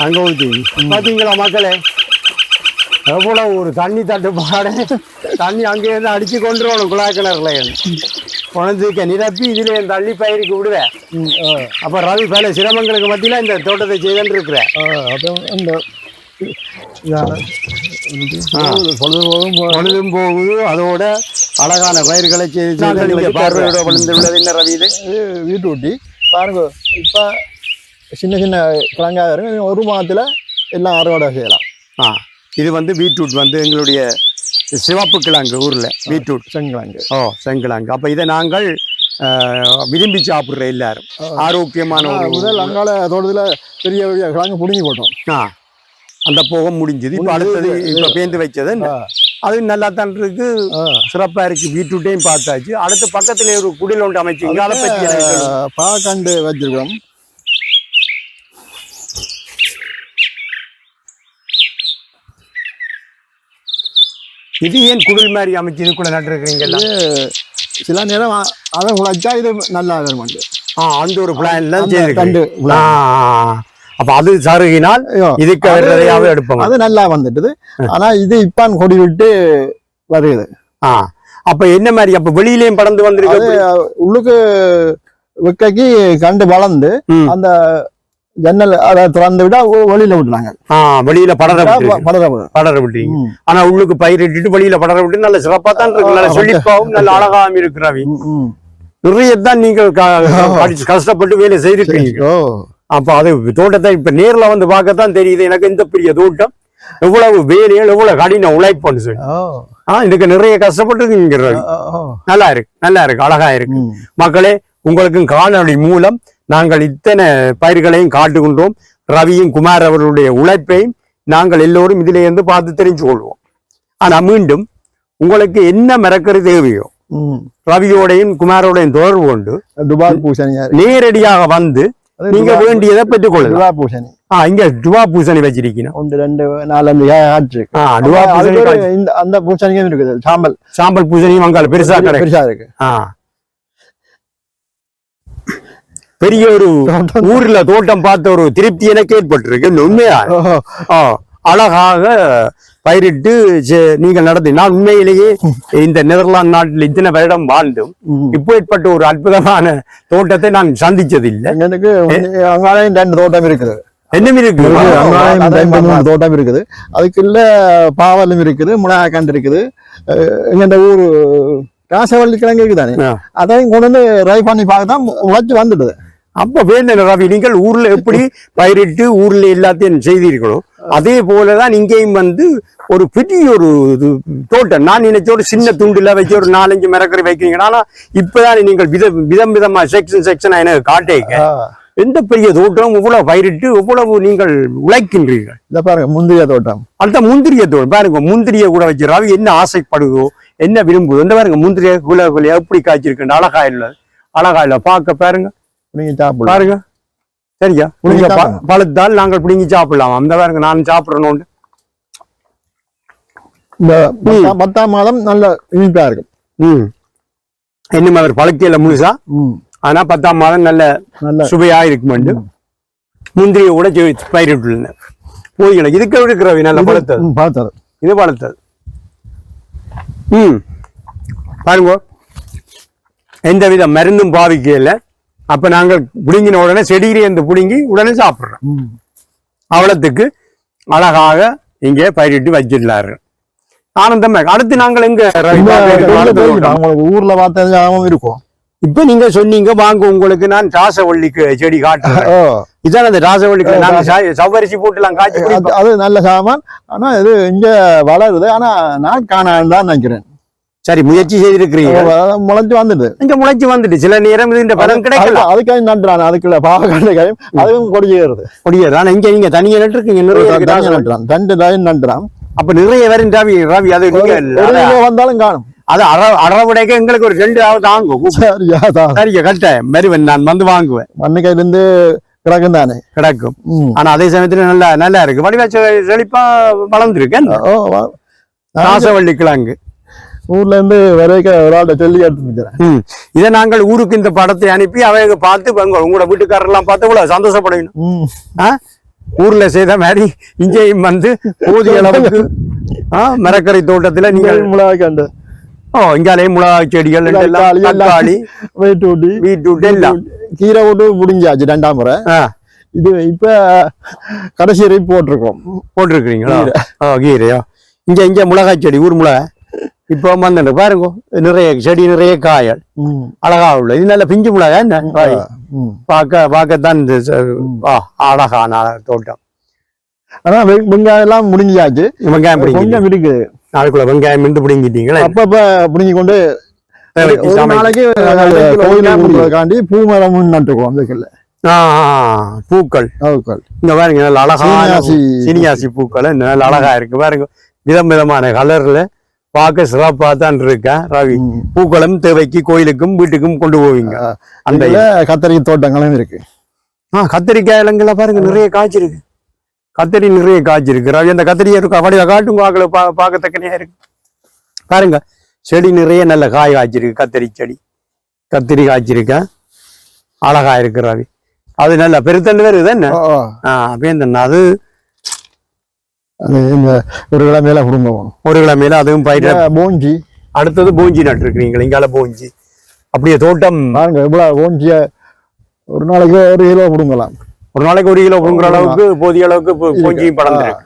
அங்கே ஊற்றி பார்த்தீங்களா மக்களே எவ்வளோ ஒரு தண்ணி தட்டுப்பாடு. தண்ணி அங்கேருந்து அடித்து கொண்டு வரணும் குழாய் கிணறுல குழந்தைக்க நிரப்பி இதில் என் தள்ளி பயிருக்கு விடுவேன். அப்போ ரவி பல சிரமங்களுக்கு மத்தியில் இந்த தோட்டத்தை செய்துன்னு இருக்கிறேன். பொழுதும் போகுது. அதோட அழகான பயிர்களை செய்து பார்வையோட விழுந்துள்ளது. என்ன ரவி இது வீட்டு பாருங்க. இப்போ சின்ன சின்ன கிழங்காக இருக்கும். 1 மாதத்தில் எல்லாம் அறுவடை செய்யலாம். இது வந்து பீட்ரூட் வந்து எங்களுடைய சிவப்பு கிழங்கு ஊரில் பீட்ரூட் செங்கிழங்கு. செங்கிழங்கு. அப்போ இதை நாங்கள் விரும்பி சாப்பிட்ற எல்லாரும் ஆரோக்கியமான முதல் அங்கால தோட்டத்தில் பெரிய பெரிய கிழங்கு பிடுங்கி போட்டோம். அந்த போக முடிஞ்சது. இப்போ அடுத்தது இப்போ பேந்து வச்சது அது நல்லா தான் இருக்கு. சிறப்பா இருக்கு. பீட்ரூட்டையும் பார்த்தாச்சு. அடுத்து பக்கத்துல ஒரு குடில் ஒன்று அமைச்சிங்க. அதை பற்றி பாக்கண்டு வச்சிருக்கோம். இது ஏன் குடில் மாதிரி அமைச்சு இதுக்குள்ள நட்டுருக்கீங்க? சில நேரம் அதை உழைச்சா இது நல்லா வரும். அந்த ஒரு பிளான்ல அப்ப அது சருகினால் இதுக்கு எடுப்போம். அது நல்லா வந்துட்டுது. ஆனா இது இப்பான் கொடி விட்டு வருது. அப்ப என்ன மாதிரி அப்ப வெளியிலேயும் படர்ந்து வந்திருக்கு. உள்ளுக்கு வெக்கைக்கு கண்டு வளர்ந்து அந்த ஜன்னல் அதை திறந்து விட வெளியில விட்டுறாங்க. வெளியில படர விட்டீங்க. ஆனா உள்ளுக்கு பயிரிட்டு வெளியில படர விட்டு நல்ல சிறப்பா தான் இருக்கு. நல்ல செழிப்பாவும் நல்ல அழகாவும் இருக்கிறாவி. நிறையத்தான் நீங்கள் கஷ்டப்பட்டு வேலை செய்திருக்கீங்க. அப்ப அது தோட்டத்தை இப்ப நேர்ல வந்து பார்க்கத்தான் தெரியுது எனக்கு இந்த பெரிய தோட்டம் எவ்வளவு வேலைகள் எவ்வளவு கடின உழைப்புன்னு சொல்லி. இதுக்கு நிறைய கஷ்டப்பட்டு நல்லா இருக்கு அழகா இருக்கு. மக்களே உங்களுக்கும் காணொளி மூலம் நாங்கள் இத்தனை பயிர்களையும் காட்டுகின்றோம். ரவியும் குமார் அவர்களுடைய உழைப்பையும் நாங்கள் எல்லோரும் இதிலே இருந்து பார்த்து தெரிஞ்சு கொள்வோம். ஆனா மீண்டும் உங்களுக்கு என்ன மரக்கறி தேவையோ ரவியோடையும் குமாரோடையும் தொடர்பு கொண்டு துபாய் பூசணி நேரடியாக வந்து நீங்க வேண்டியதை பெற்றுக் கொள்ளுங்க. பூசணி இங்க டுவா பூசணி வச்சிருக்கீங்க. 1 2 4 5 அந்த பூசணியும் இருக்குது. சாம்பல் பூசணியும் அங்கால பெருசா இருக்கு. பெரிய ஒரு ஊர்ல தோட்டம் பார்த்த ஒரு திருப்தி எனக்கு ஏற்பட்டிருக்கு. உண்மையா அழகாக பயிரிட்டு நீங்கள் நடத்தி நான் உண்மையிலேயே இந்த நெதர்லாந்து நாட்டில் இத்தனை வருடம் வாழ்ந்தும் இப்போ ஏற்பட்ட ஒரு அற்புதமான தோட்டத்தை நான் சந்திச்சது இல்லை. எனக்கு 2 தோட்டம் இருக்குது. என்னும் இருக்கு 2 தோட்டம் இருக்குது. அதுக்குள்ள பாவலும் இருக்குது, முளையாக்கண்டு இருக்குது. எங்க ஊர் காசவள்ளி கிழங்கு இருக்குதானே அதையும் கொண்டு வந்து ரை பண்ணி பார்க்க தான் உழைச்சு வந்துடுது. அப்ப வேணும் ரவி நீங்கள் ஊர்ல எப்படி பயிரிட்டு ஊர்ல எல்லாத்தையும் செய்தீர்களோ அதே போலதான் இங்கேயும் வந்து ஒரு பெரிய ஒரு தோட்டம். நான் நினைச்ச ஒரு சின்ன துண்டுல வச்சு ஒரு 4-5 மரக்கறி வைக்கிறீங்க. ஆனா இப்பதான் நீங்கள் விதமா செக்ஷனா எனக்கு காட்டேங்க. எந்த பெரிய தோட்டம் இவ்வளவு பயிரிட்டு இவ்வளவு நீங்கள் உழைக்கின்றீர்கள். இத பாருங்க முந்திரிய தோட்டம். அந்த முந்திரிய தோட்டம் பாருங்க. முந்திரிய கூட வச்சு ரவி என்ன ஆசைப்படுதோ என்ன விரும்புதோ இந்த பாருங்க முந்திரிய குல எப்படி காய்ச்சிருக்கு. அழகா இல்ல பார்க்க பாருங்க. பாருங்க சரியா பழுத்தால் நாங்கள் பிடிங்கி சாப்பிடலாம். அந்த பாருங்க நான் சாப்பிடணும். இந்த 10ஆம் மாதம் நல்ல இனிப்பா இருக்கும். இன்னும் அவர் பழுக்கையில முழுசா. ஆனா 10ஆம் மாதம் நல்ல சுவையா இருக்கும். முந்திரிய கூட பயிரிட்டுள்ளன போய்களை இதுக்கு இருக்கிறவை நல்ல பழுத்தது. இது பழுத்தது பாருங்க எந்தவித மருந்தும் பாவிக்கல. அப்ப நாங்கள் புடுங்கின உடனே செடியிலே இருந்து புடுங்கி உடனே சாப்பிடுறோம். அவ்வளத்துக்கு அழகாக இங்கே பயிரிட்டு வச்சிடலாரு. ஆனந்தமா. அடுத்து நாங்கள் எங்க ஊர்ல பார்த்தது இருக்கும். இப்ப நீங்க சொன்னீங்க வாங்க உங்களுக்கு நான் ராசவள்ளிக்கு செடி காட்டுறேன். இதான் அந்த ராசவள்ளிக்கு நாங்க சவ்வரிசி போட்டு எல்லாம் காய்ச்சி அது நல்ல சாமான். ஆனா இது இங்க வளருது. ஆனா நான் காணான்னு நினைக்கிறேன். சரி, முயற்சி செய்திருக்கிறீங்க. முளைச்சு வந்துட்டு இங்க முளைச்சு வந்துட்டு சில நேரம் இந்த பலன் கிடைக்கல. அதுக்காக நன்றான். அதுக்குள்ள பாவக்காயும் அதுவும் கொடியேறுது. ஆனா இங்க நீங்க தனியா நட்டுருக்கீங்க. நன்றான் 2 லைன் நன்றான். அப்ப நிறைய வரும் ரவி ரவி. அது வந்தாலும் காணும். அது அறவுடைக்க எங்களுக்கு ஒரு 2 தாங்கும். சரியா கட்டாயம் வருவேன். நான் வந்து வாங்குவேன். மண்ணுக்கையில இருந்து கிடக்கும் தானே கிடக்கும். ஆனா அதே சமயத்துல நல்லா நல்லா இருக்கு. வடிவச்ச செழிப்பா வளர்ந்துருக்கேன். ராசவள்ளி கிழங்கு ஊர்ல இருந்து வரைக்க ஒரு ஆள்கிட்ட சொல்லி எடுத்துக்கிறேன். இதை நாங்கள் ஊருக்கு இந்த படத்தை அனுப்பி அவங்க பார்த்து உங்களோட வீட்டுக்காரெல்லாம் பார்த்து இவ்வளவு சந்தோஷப்படணும். ஊர்ல செய்த மாதிரி இங்கேயும் வந்து போதிய அளவுக்கு மரக்கரை தோட்டத்துல நீங்கள் மிளகாய் கண்டு இங்காலேயும் மிளகாய் செடிகள் தக்காளி பீட்ரூட் எல்லாம் கீரை போட்டு முடிஞ்சாச்சு 2ஆம் முறை. இது இப்ப கடைசி வரை போட்டிருக்கிறீங்களா? கீரையா? இங்க மிளகாய் செடி ஊர் மிளகாய் இப்ப வந்து பாருங்க நிறைய செடி நிறைய காயல் அழகா உள்ள. இது நல்ல பிஞ்சு மிளகாய். என்ன பார்க்கத்தான் அழகான தோட்டம். ஆனா வெங்காயம் எல்லாம் முடிஞ்சாச்சு. வெங்காயம் கொஞ்சம் இருக்குது. நாளைக்குள்ள வெங்காயம் இருந்து பிடிங்கிட்டீங்களா? அப்பப்ப பிடிங்கி கொண்டு நாளைக்கு கோயிலுக்காண்டி பூ மரம் நட்டுக்குவோம். பூக்கள் இங்க பாருங்க நல்ல அழகான சீனியாசி பூக்கள் நல்ல அழகா இருக்கு. பாருங்க விதம் விதமான கலர்ல பார்க்க சிறப்பா தான் இருக்கேன் ரவி. பூக்களும் தேவைக்கு கோயிலுக்கும் வீட்டுக்கும் கொண்டு போவீங்க. அந்த கத்தரிக்காய் தோட்டங்களும் இருக்கு. கத்திரிக்காய் இலங்கல பாருங்க நிறைய காய்ச்சி இருக்கு. கத்திரி நிறைய காய்ச்சி இருக்கு ரவி. அந்த கத்திரியா இருக்கும் அப்படியே காட்டும் பார்க்கத்தக்கனையா இருக்கு. பாருங்க செடி நிறைய நல்ல காய் காய்ச்சிருக்கு. கத்திரி செடி கத்திரி காய்ச்சிருக்க அழகா இருக்கு ரவி. அது நல்ல பெருத்தண்டு வருது என்ன? அப்ப அது ஒரு கிழமையில குடும்பம் ஒரு கிழமையில அதுவும் பயிர போஞ்சி. அடுத்தது போஞ்சி நட்டுருக்கீங்களா? இங்கால போஞ்சி அப்படியே தோட்டம் பாருங்க இவ்வளவு போஞ்சிய ஒரு நாளைக்கு 1 கிலோ புடுங்கலாம். ஒரு நாளைக்கு 1 கிலோ புடுங்குற அளவுக்கு போதிய அளவுக்கு போஞ்சியும் படர்ந்துருக்கு.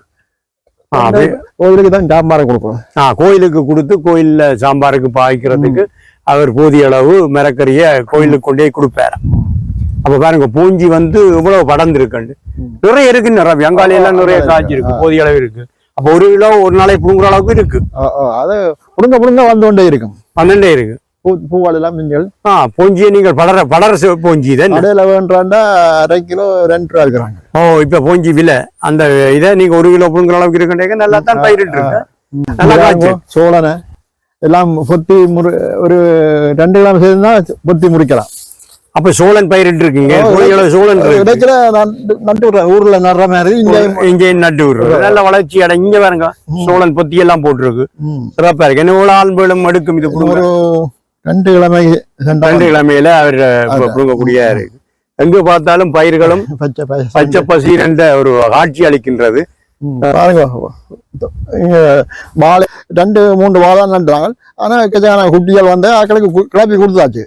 கோயிலுக்கு தான் சாம்பாரை கொடுப்போம். கோயிலுக்கு கொடுத்து கோயில்ல சாம்பாருக்கு பாய்க்கிறதுக்கு அவர் போதிய அளவு மரக்கறிய கோயிலுக்கு கொண்டே கொடுப்பாரு. அப்ப பாருங்க பூஞ்சி வந்து இவ்வளவு படர்ந்துருக்கு. நிறைய இருக்கு. நிறைய வெங்காயம் எல்லாம் நிறைய காய்ச்சி இருக்கு. போதிய அளவு இருக்கு. அப்ப 1 கிலோ ஒரு நாளைக்கு புடுங்குற அளவுக்கு இருக்கு. அது புடுங்க புடுங்க வந்து கொண்டே இருக்கும். வந்துட்டே இருக்கு. பூவாள் எல்லாம் நீங்கள் பூஞ்சியை நீங்கள் படர பூஞ்சி தான் வேண்டாண்டா 1/2 கிலோ 2 ரூபா இருக்கிறாங்க. இப்ப பூஞ்சி விலை அந்த இதை நீங்க 1 கிலோ புடுங்குற அளவுக்கு இருக்குன்றீங்க. நல்லா தான் பயிரிட்டு இருக்கு. நல்லா காய்ச்சி சோழனை எல்லாம் பொத்தி ஒரு 2 கிலோ சேர்ந்தா பொத்தி முடிக்கலாம். அப்ப சோழன் பயிரிட்டு இருக்கீங்க. சோழன் நட்டு விடுறேன். ஊர்ல நடுற மாதிரி இங்க நட்டு விடுறோம். நல்ல வளர்ச்சி அடை. இங்க பாருங்க சோழன் பொத்தி எல்லாம் போட்டிருக்கு. சிறப்பா இருக்கு. என்ன இவ்வளவு ஆள்பேளும் எடுக்கும். இது ஒரு 2 கிழமையில அவர் புடுங்கக்கூடிய இருக்கு. எங்க பார்த்தாலும் பயிர்களும் பச்சை பசீரண்ட ஒரு காட்சி அளிக்கின்றது. பாருங்க வாழை 2-3 வாழை நன்றாங்க. ஆனா குட்டிகள் வந்து ஆக்களுக்கு கிளப்பி கொடுத்தாச்சு.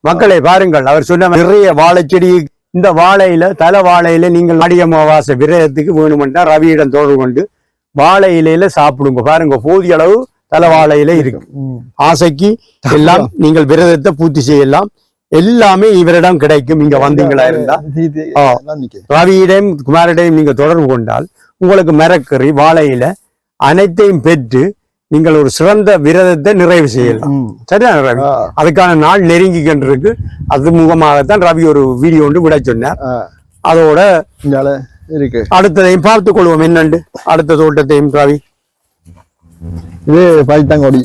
மக்களை பாருங்கள் அவர் சொன்ன நிறைய வாழை செடி. இந்த வாழையில தலை வாழையில நீங்கள் ஆடி அமாவாசை விரதத்துக்கு வேணுமென்றா ரவியிடம் தொடர்பு கொண்டு வாழை இலையில சாப்பிடுங்க. பாருங்க போதிய அளவு தலை வாழையில இருக்கு. ஆசைக்கு எல்லாம் நீங்கள் விரதத்தை பூர்த்தி செய்யலாம். எல்லாமே இவரிடம் கிடைக்கும். இங்க வந்தீங்களா இருந்தா ரவியிடம் குமாரிடையும் நீங்க தொடர்பு கொண்டால் உங்களுக்கு மரக்கறி வாழையில அனைத்தையும் பெற்று நீங்கள் ஒரு சிறந்த விரதத்தை நிறைவு செய்யலாம். சரிதான் ரவி? அதுக்கான நாள் நெருங்கி கொண்டிருக்கு. அது முகமாகத்தான் ரவி ஒரு வீடியோ ஒன்று விட சொன்னார். அதோட இருக்கு. அடுத்ததையும் பார்த்துக் கொள்வோம். என்னண்டு அடுத்த தோட்டத்தையும் ரவி. இது பைத்தங்கொடி.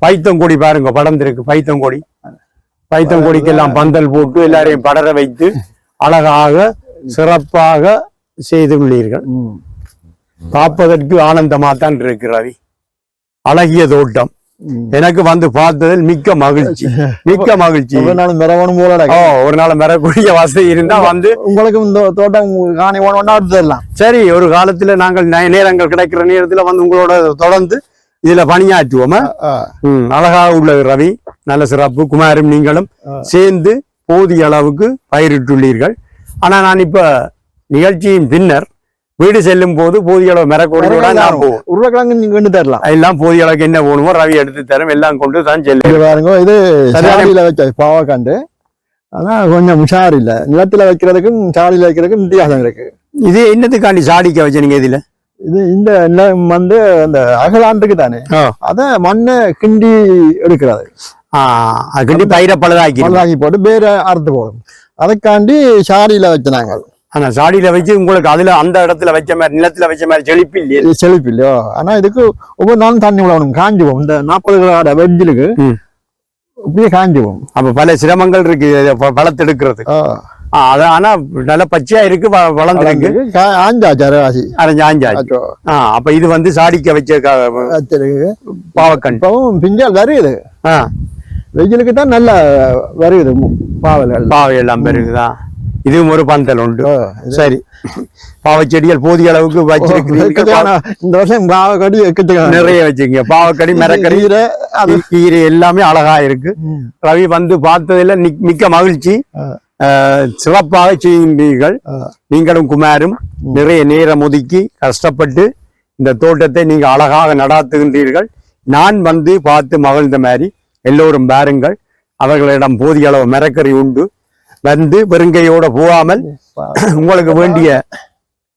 பைத்தங்கொடி பாருங்க படர்ந்திருக்கு. பைத்தங்கொடி பைத்தங்கொடிக்கு எல்லாம் பந்தல் போட்டு எல்லாரையும் படர வைத்து அழகாக சிறப்பாக செய்துள்ளீர்கள். பார்ப்பதற்கு ஆனந்தமா தான் இருக்கு ரவி. அழகிய தோட்டம். எனக்கு வந்து பார்த்ததில் மிக்க மகிழ்ச்சி. மிக்க மகிழ்ச்சி. ஒரு நாள் மெரக்கூடிய வசதி இருந்தா வந்து உங்களுக்கு இந்த தோட்டம் காணி சரி. ஒரு காலத்துல நாங்கள் நேரங்கள் கிடைக்கிற நேரத்துல வந்து உங்களோட தொடர்ந்து இதுல பணியாற்றுவோமா? அழகாக உள்ளது ரவி, நல்ல சிறப்பு. குமாரும் நீங்களும் சேர்ந்து போதிய அளவுக்கு பயிரிட்டுள்ளீர்கள். ஆனா நான் இப்ப நிகழ்ச்சியின் பின்னர் வீடு செல்லும் போது போதிய அளவு மிரக்கோடு உருளைக்கிழங்கு நீங்க கொண்டு தரலாம். எல்லாம் போதிய அளவுக்கு என்ன போகணுமோ ரவி எடுத்து தரும், எல்லாம் கொண்டு தான் செல்லும். பாருங்க, இது சாடியில வச்ச பாவக்காண்டு. அதான் கொஞ்சம் உஷார் இல்ல, நிலத்துல வைக்கிறதுக்கும் சாடியில வைக்கிறதுக்கும் வித்தியாசம் இருக்கு. இது என்னத்துக்காண்டி சாடிக்க வச்ச நீங்க இதுல? இது இந்த நிலம் வந்து அந்த அகலாண்டுக்கு தானே, அத மண்ணை கிண்டி எடுக்கிறது. கிண்டி பயிரை பழுதாக்கி போட்டு வேற அறுத்து போடும். அதுக்காண்டி சாடியில வச்ச நாங்கள். ஆனா சாடியில வச்சு உங்களுக்கு அதுல அந்த இடத்துல வச்ச மாதிரி நிலத்துல வச்ச மாதிரி செழிப்பு இல்லையா? செழிப்பு இல்லையோ. ஆனா இதுக்கு ஒவ்வொரு நாளும் தண்ணி விடணும், காஞ்சி போகும். இந்த 40 கிலோ வெஜ்ஜிலுக்கு இப்படியே காஞ்சி போகும். அப்ப பல சிரமங்கள் இருக்கு வளர்த்தெடுக்கிறது. ஆனா நல்ல பச்சையா இருக்கு, வளர்ந்துருக்கு. ஆஞ்சாச்சு. அப்ப இது வந்து சாடிக்க வச்ச பாவக்கண் பிஞ்சால் வருது. வெயிலுக்கு தான் நல்லா வருது பாவை எல்லாம் பெருகுதான். இதுவும் ஒரு பந்தல் உண்டு. சரி, பாவச்செடிகள் போதிய அளவுக்கு வச்சிருக்கிறீங்க. இந்த வருஷம் பாவக்கடி நிறைய வச்சிருக்கீங்க. பாவக்கடி, மிரக்கறி, கீரை எல்லாமே அழகா இருக்கு. ரவி வந்து பார்த்ததுல மிக்க மகிழ்ச்சி. சிறப்பாக செய்கின்றீர்கள். நீங்களும் குமாரும் நிறைய நேரம் ஒதுக்கி கஷ்டப்பட்டு இந்த தோட்டத்தை நீங்க அழகாக நடாத்துகின்றீர்கள். நான் வந்து பார்த்து மகிழ்ந்த மாதிரி எல்லோரும் பாருங்கள். அவர்களிடம் போதிய அளவு மிரக்கறி உண்டு. வந்து வெறுங்கையோட போகாமல் உங்களுக்கு வேண்டிய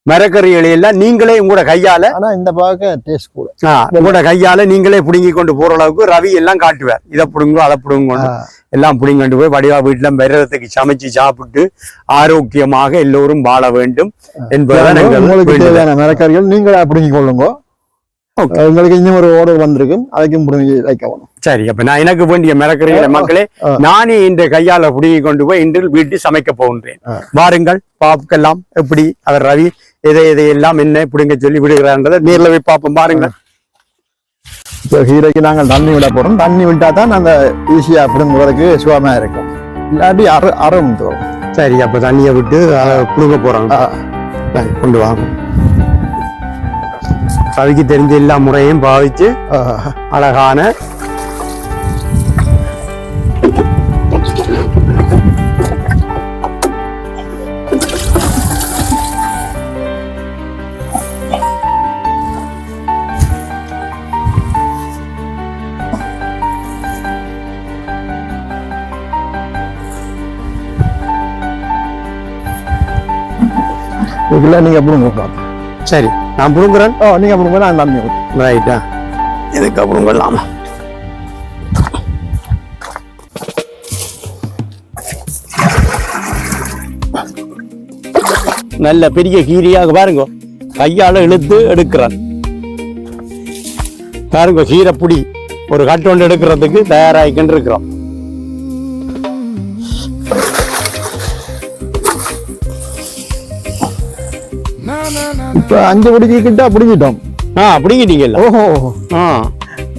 மரக்கறிகளை எல்லாம் நீங்களே உங்களோட கையால, ஆனா இந்த பாக்க டேஸ்ட் கூட உங்களோட கையால நீங்களே புடுங்கி கொண்டு போற அளவுக்கு ரவி எல்லாம் காட்டுவார். இதை புடுங்கோ அதை புடுங்க எல்லாம் புடிங்கொண்டு போய் வடிவா வீட்டுல விரதத்துக்கு சமைச்சு சாப்பிட்டு ஆரோக்கியமாக எல்லோரும் வாழ வேண்டும் என்பதுதான் உங்களுக்கு தேவையான மரக்கறிகள் நீங்களே புடுங்கி கொள்ளுங்க. உங்களுக்கு இன்னும் ஒரு ஓர்டர் வந்திருக்கும், அதைக்கும் புடுங்கி வைக்கணும். சரி, அப்ப நான் எனக்கு வேண்டிய மரக்கறிகளை மக்களே நானே இந்த கையால புடுங்கி கொண்டு போய் இன்று வீட்டில் சமைக்க போகின்றேன். வாருங்கள் பார்க்கலாம் எப்படி அவர் ரவி எதையெல்லாம் என்ன புடுங்க சொல்லி விடுகிறான்றதை நேர்ல போய் பார்ப்போம். பாருங்கள். இப்போ கீரைக்கு நாங்கள் தண்ணி விட போறோம். தண்ணி விட்டா தான் அந்த ஈஸியா புடுங்குறதுக்கு சுகமா இருக்கும், இல்லாட்டி அறம் தோறும். சரி, அப்ப தண்ணியை விட்டு அதை புடுங்க போறோம். கொண்டு வாங்க. ரவிக்கு தெரிஞ்ச எல்லா முறையும் பாவிச்சு அழகான நீங்க புடுங்க. சரி, நான் புடுங்குறேன். நீங்க புடுங்க, நான் தண்ணி ரைட்டா. இதுக்கு புடுங்கலாமா? நல்ல பெரிய கீரையாக பாருங்க, கையால இழுத்து எடுக்கிறான். பாருங்க, கீரை புடி ஒரு கட்டொண்டு எடுக்கிறதுக்கு தயாராகிக்கிட்டு இருக்கிறோம். இப்ப 5 பிடிக்கிட்ட பிடிக்கிட்டோம். பிடிக்கிட்டீங்கல்ல? ஓஹோ.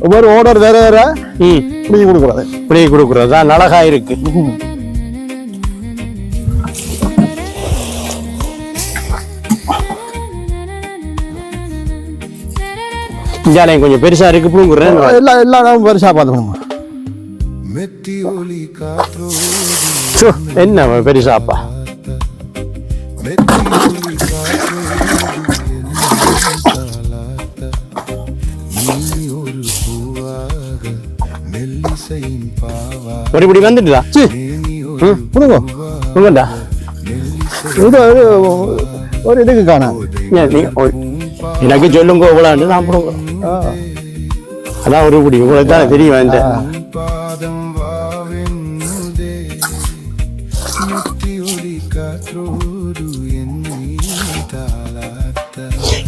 ஒவ்வொரு ஆர்டர் வேற வேற பிடிக்கி கொடுக்குறது. பிடிக்கி கொடுக்குறதா அழகா இருக்கு. இஞ்சாலையும் கொஞ்சம் பெருசா இருக்கு, புடுங்குறேன். எல்லாம் பெருசா பார்த்துக்கணும். என்ன பெருசாப்பா? ஒருபடி வந்துட்டா ஒரு இதுக்கு காண எனக்கு சொல்லுங்க இவ்வளவு நான் போடுங்க. அதான் ஒருபடி உங்களுக்கு தான் தெரியும்.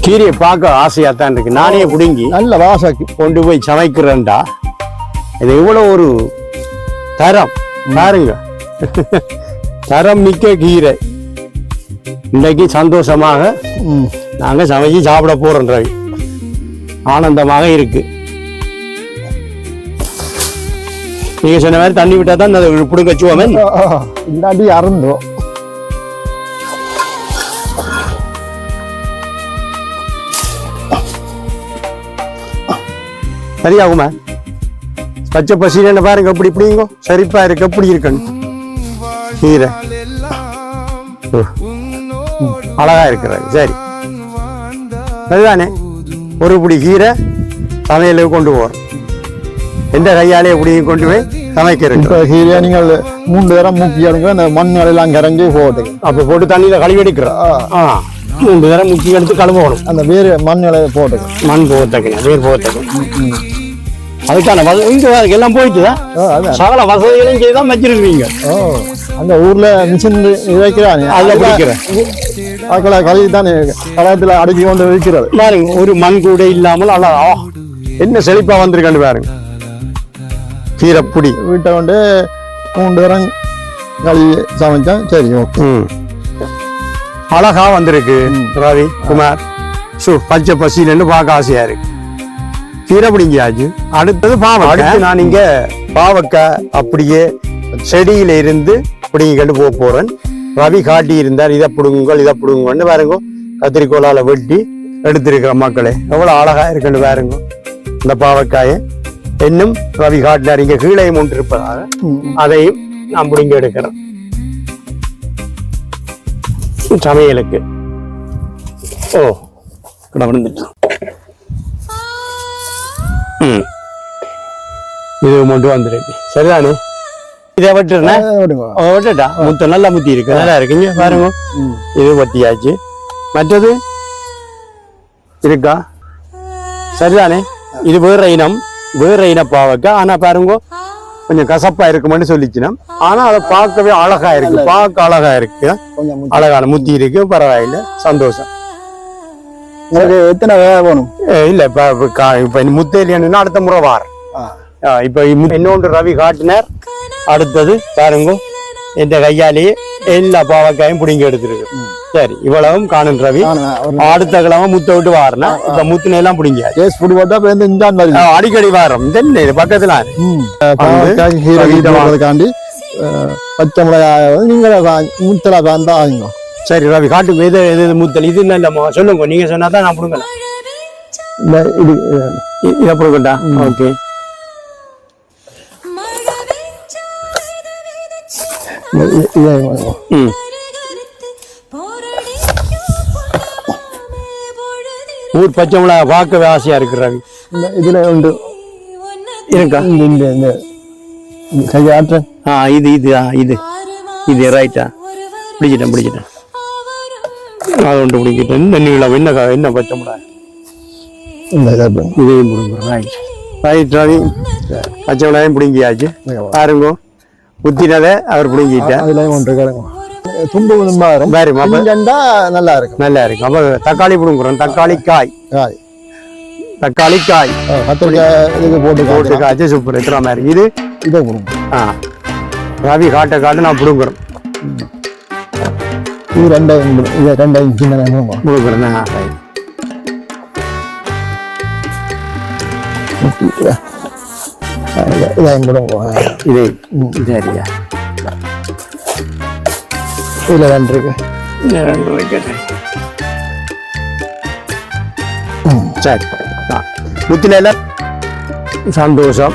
கீரையை பார்க்க ஆசையா தான் இருக்கு. நானே புடுங்கி நல்ல வாசம் கொண்டு போய் சமைக்கிறேன்டா. இது இவ்வளவு ஒரு தரம் பாருங்க. தரம் மிக்க கீரை. இன்னைக்கு சந்தோஷமாக நாங்க சமைச்சு சாப்பிட போறோம். ரவி ஆனந்தமாக இருக்கு. நீங்க சொன்ன மாதிரி தண்ணி விட்டா தான் அதை புடுங்க வச்சுவோமே, இல்லாட்டி அறந்தோம். சரியாகுமா? பச்சை பசீல பாருங்க எப்படி இப்படிங்கோ சரிப்பா இருக்கு எப்படி இருக்குன்னு கீரை அழகா இருக்கிறது. சரி அதுதானே ஒரு இப்படி கீரை சமையலுக்கு கொண்டு போறோம். எந்த கையாலே எப்படி கொண்டு போய் சமைக்கிறது. இப்போ கீரையை நீங்கள் 3 தரம் முக்கி எடுங்க, அந்த மண் எல்லாம் கரைஞ்சி போட்டுங்க. அப்போ போட்டு தண்ணியில கழுவி எடுக்கிறோம். 3 தரம் முக்கி எடுத்து கழுவணும். அந்த வேறு மண் இலையை போட்டுங்க. மண் போகத்தக்கணும், வேர் போகத்தக்கணும். அதுக்கான இங்க எல்லாம் போயிட்டுதான் சகல வசதிகளையும் செய்தான் வச்சிருக்கீங்க. அந்த ஊர்ல மிஷின் இறைக்கிறாங்க, அதில் பிடிக்கிறேன். அதுக்குள்ள கழுவி தானே கலத்தில் அடக்கி கொண்டு வைக்கிறது. பாருங்க ஒரு மண் கூட இல்லாமல் அழகா என்ன செழிப்பா வந்திருக்கான்னு பாருங்க. கீரைப்புடி வீட்டை கொண்டு 3 தரம் கழுவி சமைச்சா சரி. அழகா வந்திருக்கு ரவி குமார். பச்சை பசின்னு பார்க்க ஆசையா இருக்கு. கீரை பிடிங்கியாச்சு. அடுத்தது பாவக்காய். அடுத்து நான் இங்க பாவக்காய் அப்படியே செடியில இருந்து பிடிங்கிட்டு போறேன். ரவி காட்டி இருந்தார், இதை பிடுங்குங்கன்னு பாருங்க. கத்திரிக்கோளால வெட்டி எடுத்திருக்கிற மக்களே எவ்வளவு அழகா இருக்குன்னு பாருங்க. இந்த பாவக்காயை இன்னும் ரவி காட்டினார். இங்க கீழையும் ஒன்று இருப்பதாக அதையும் நான் பிடிங்க எடுக்கிறேன் சமையலுக்கு. ஓ கிடந்துட்டு இது மட்டும் வந்துருக்கு. சரிதானே? இதை விட்டுட்டா முத்த நல்லா முத்தி இருக்கு, நல்லா இருக்குங்க பாருங்க. இது வத்தியாச்சு. மற்றது இருக்கா? சரிதானே? இது வேற இன பாவக்காய். ஆனா பாருங்க கொஞ்சம் கசப்பா இருக்குமென்னு சொல்லிச்சுனா, ஆனா அதை பார்க்கவே அழகா இருக்கு. பார்க்க அழகா இருக்கு, அழகான முத்தி இருக்கு. பரவாயில்ல, சந்தோஷம். எத்தனை வேணும் இல்ல இப்ப முத்தையில அடுத்த முறை வார இப்ப இன்னொன்று ரவி காட்டினார். அடுத்தது பாருங்க எந்த கையாலேயே எல்லா பாவக்காயும் பிடிங்க எடுத்துருக்கு. சரி இவ்வளவும் காணும் ரவி. அடுத்த கிழமை முத்த விட்டு வாரனா இப்ப முத்தின எல்லாம் பிடிங்க அடிக்கடி வாரம். பக்கத்துல பச்சை மிளகாய் நீங்க முத்தலா தான். சரி ரவி காட்டு எது எது முத்தல் இது இல்ல சொல்லுங்க. நீங்க சொன்னாதான் நான் பிடுங்கல. இதை பிடுங்கட்டா? ஓகே. ஊர் பச்சை மிளகா பார்க்கவே ஆசையா இருக்கு ரவி. இதுல உண்டு இருக்கா? கையாற்ற இது இது இது இது ரைட்டா? பிடிச்சிட்டேன். அது ஒன்று பிடிக்கிட்டேன். இந்த நீளம் என்ன பச்சை மிளகா இதையும் பிடிக்கிறேன். ரைட் ரவி பச்சை மிளகாயும் பிடிங்கியாச்சு. பாருங்க புத்தினதை அவர் பிடிங்கிட்டேன். தும்பு நல்லா இருக்கும். அப்ப தக்காளி பிடுங்குறோம். தக்காளி காய் இதுக்கு போட்டு காய்ச்சி சூப்பர். எத்தனை மாதிரி இது இதை ரவி காட்ட நான் பிடுங்குறோம். இது 2 இன்ச்சு பிடுங்குறேன். இது சரியா? இதுல 2 இருக்கு. சரி முத்தில சந்தோஷம்.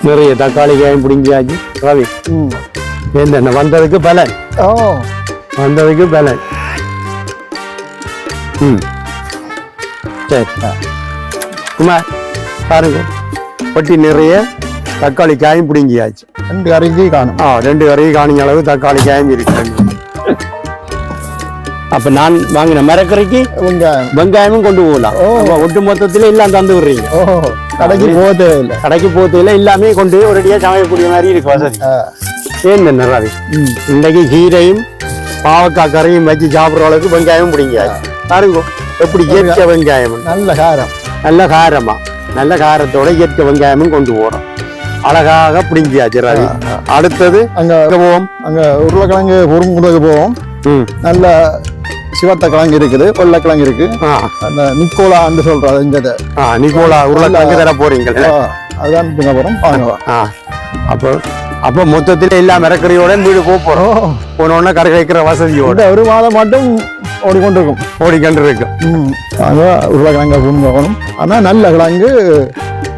நிறைய தக்காளி காயும் பிடிங்கியாச்சு ரவி. என்ன வந்ததுக்கு பலன். சரி குமார் பாருங்க பட்டி நிறைய தக்காளி காயும் பிடுங்கியாச்சு. 2 கறிக்கு காணும். 2 கறிக்கு காணிங்க அளவு தக்காளி காயும் இருக்கு. அப்ப நான் வாங்கின மரக்கறிக்கு வெங்காயமும் கொண்டு போகலாம். ஒட்டு மொத்தத்துல எல்லாம் தந்து விடுறீங்க. கடைக்கு போகல எல்லாமே கொண்டு ஒரேடியா சமைக்கக்கூடிய மாதிரி இருக்கு வசதி. ஏன் ரவி இன்னைக்கு கீரையும் பாவக்காய் கறியும் வச்சு சாப்பிடுற அளவுக்கு வெங்காயமும் பிடிங்காச்சு. பாருங்க எப்படி இயற்கை வெங்காயம் நல்ல காரமா நல்ல காரத்தோட இயற்கை வெங்காயமும் கொண்டு போறோம். அழகாக பிடிங்கியாச்சு ரவி. அடுத்தது அங்க போவோம். அங்க உருளைக்கிழங்கு பொறுமுறைக்கு போவோம். நல்ல சிவத்த கிழங்கு இருக்குது, வெள்ளைக்கிழங்கு இருக்கு. அந்த நிக்கோலா சொல்றது நிக்கோலா உருளைக்கிழங்கு தர போறீங்க. அதுதான் போறோம். அப்போ மொத்தத்துல எல்லா மரக்கறியோட வீடு போறோம். போனோடனே கரை வைக்கிற வசதியோட 1 மாதம் மட்டும் ஓடிக்கொண்டிருக்கும். ஓடிக்கொண்டிருக்கும். அதான் உருளைக்கிழங்க பூங்கணும். ஆனால் நல்ல கிழங்கு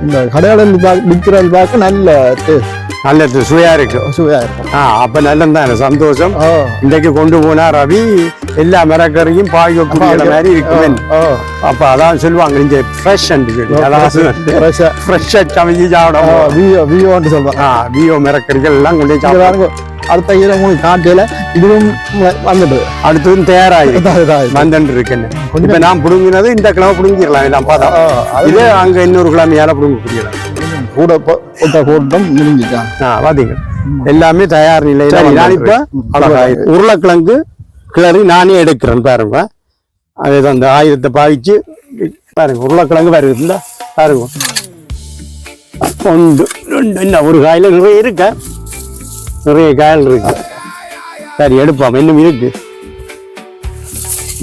இந்த கடையாளர் விற்கிறது பார்க்க நல்ல சுவையா இருக்கு. அப்ப நல்ல சந்தோஷம். இன்றைக்கு கொண்டு போனா ரவி எல்லா மரக்கறியும் பாய்க்கூடிய மாதிரி இருக்குமே. அப்ப அதான் சொல்லுவாங்க இங்க ஃப்ரெஷ் ஃப்ரெஷ்ஷா சமைச்சு சாப்பிடும் சொல்லுவாங்க. வியோ மரக்கறிகள் எல்லாம் கொண்டு சாப்பிடுவாங்க. அடுத்த ஈரமூணு காட்டில இதுவும் வந்துட்டு அடுத்ததும் தயாராகி வந்துட்டு இருக்குன்னு. இப்ப நான் புடுங்கினது இந்த கிழமை புடுங்கிடலாம் எல்லாம் பார்த்தா. இதே அங்க இன்னொரு கிழமையால புடுங்க புரியலாம். கூட கூட்டம் முடிஞ்சுட்டான். பாத்தீங்க எல்லாமே தயார் நிலையில. நான் இப்ப உருளைக்கிழங்கு கிளறி நானே எடுக்கிறேன் பாருங்க. அது அந்த ஆயுதத்தை பாவிச்சு பாருங்க. உருளைக்கிழங்கு வருது பாருங்க. ஒன்று ரெண்டு இன்னும் ஒரு காயில நிறைய இருக்க, நிறைய காயல் இருக்கு. சரி எடுப்போம். இன்னும் இருக்கு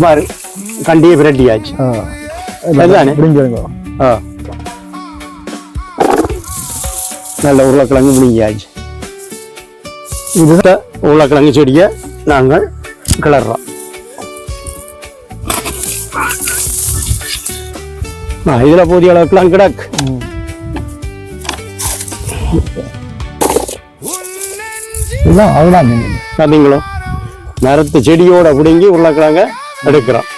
பாரு. கண்டியே பிரட்டியாச்சு. சரிதானே? நல்ல உருளைக்கிழங்கு முடிஞ்சாச்சு. இது உருளைக்கிழங்கு செடியை நாங்கள் கிளறோம். இதுல போதிய அளவுக்குலாம் கிடக்கு. பார்த்தீங்களோ மரத்து செடியோட பிடுங்கி உருளைக்கிழங்க எடுக்கிறோம்.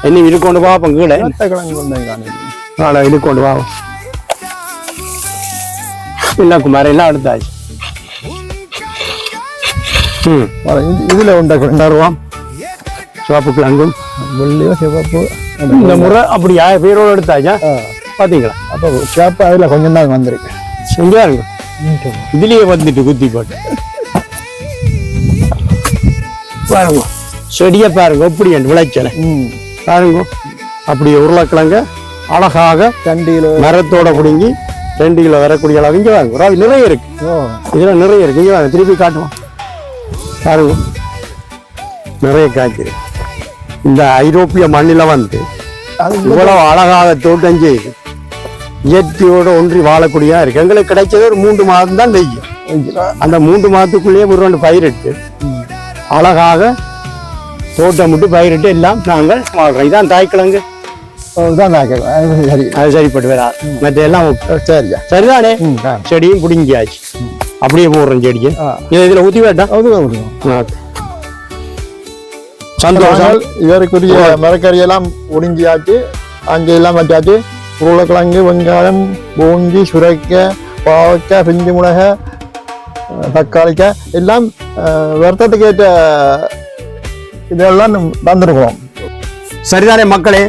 என்ன இருக்கொண்டு பார்ப்போம். கீழே இருக்கொண்டு பார்ப்போம். இல்லை குமார் எல்லாம் எடுத்தாச்சு. இதுல கொண்டாடுவோம். சிவப்பு கிழங்கும் வெள்ளையோ சிவப்பு இந்த முறை அப்படி பேரோடு எடுத்தாச்சா? பாத்தீங்களா? அப்போ சிவப்பு அதுல கொஞ்சம் தான் வந்திருக்கு. செஞ்சா இருக்கு. இதுலயே வந்துட்டு குத்தி போட்டு பாருங்க. செடியை பாருங்க எப்படி விளைச்சல பாருங்க. அப்படி உருளைக்கிழங்க அழகாக 2 கிலோ மரத்தோட பிடுங்கி 2 கிலோ வரக்கூடிய அளவு இங்க வாங்க. நிறைய இருக்கு. இதுல நிறைய இருக்கு. இங்க வாங்க திருப்பி காட்டுவோம் பாருங்க. நிறைய காய்ச்சி இந்த ஐரோப்பிய மண்ணில வந்து இவ்வளவு அழகாக தோட்டம் செய்து இயற்கையோட ஒன்றி வாழக்கூடியதா இருக்கு. எங்களுக்கு கிடைச்சது ஒரு 3 மாதம் தான் வெய்யும். அந்த 3 மாதத்துக்குள்ளேயே ஒரு 2 பயிரிட்டு அழகாக தோட்டம் விட்டு பயிரிட்டு எல்லாம் நாங்கள் வாழ்றோம். இதான் தாய்க்கிழங்கு. அது சரிப்பட்டு வராது. மற்ற எல்லாம் சரிதானே? செடியும் பிடிங்கியாச்சு. அப்படியே போடுறோம் செடிக்கு. இதுல ஊத்தி வேண்டாம். சந்தோஷம். இதற்குரிய மரக்கறியெல்லாம் ஒடுங்கியாச்சு. அங்கெல்லாம் வச்சாச்சு. உருளைக்கிழங்கு, வெங்காயம், பூந்தி, சுரைக்காய், பாவக்காய், பிஞ்சு மிளகாய், தக்காளிக்காய் எல்லாம் வருத்தத்துக்கு ஏற்ற இதெல்லாம் தந்துருக்கோம். சரிதானே மக்களே?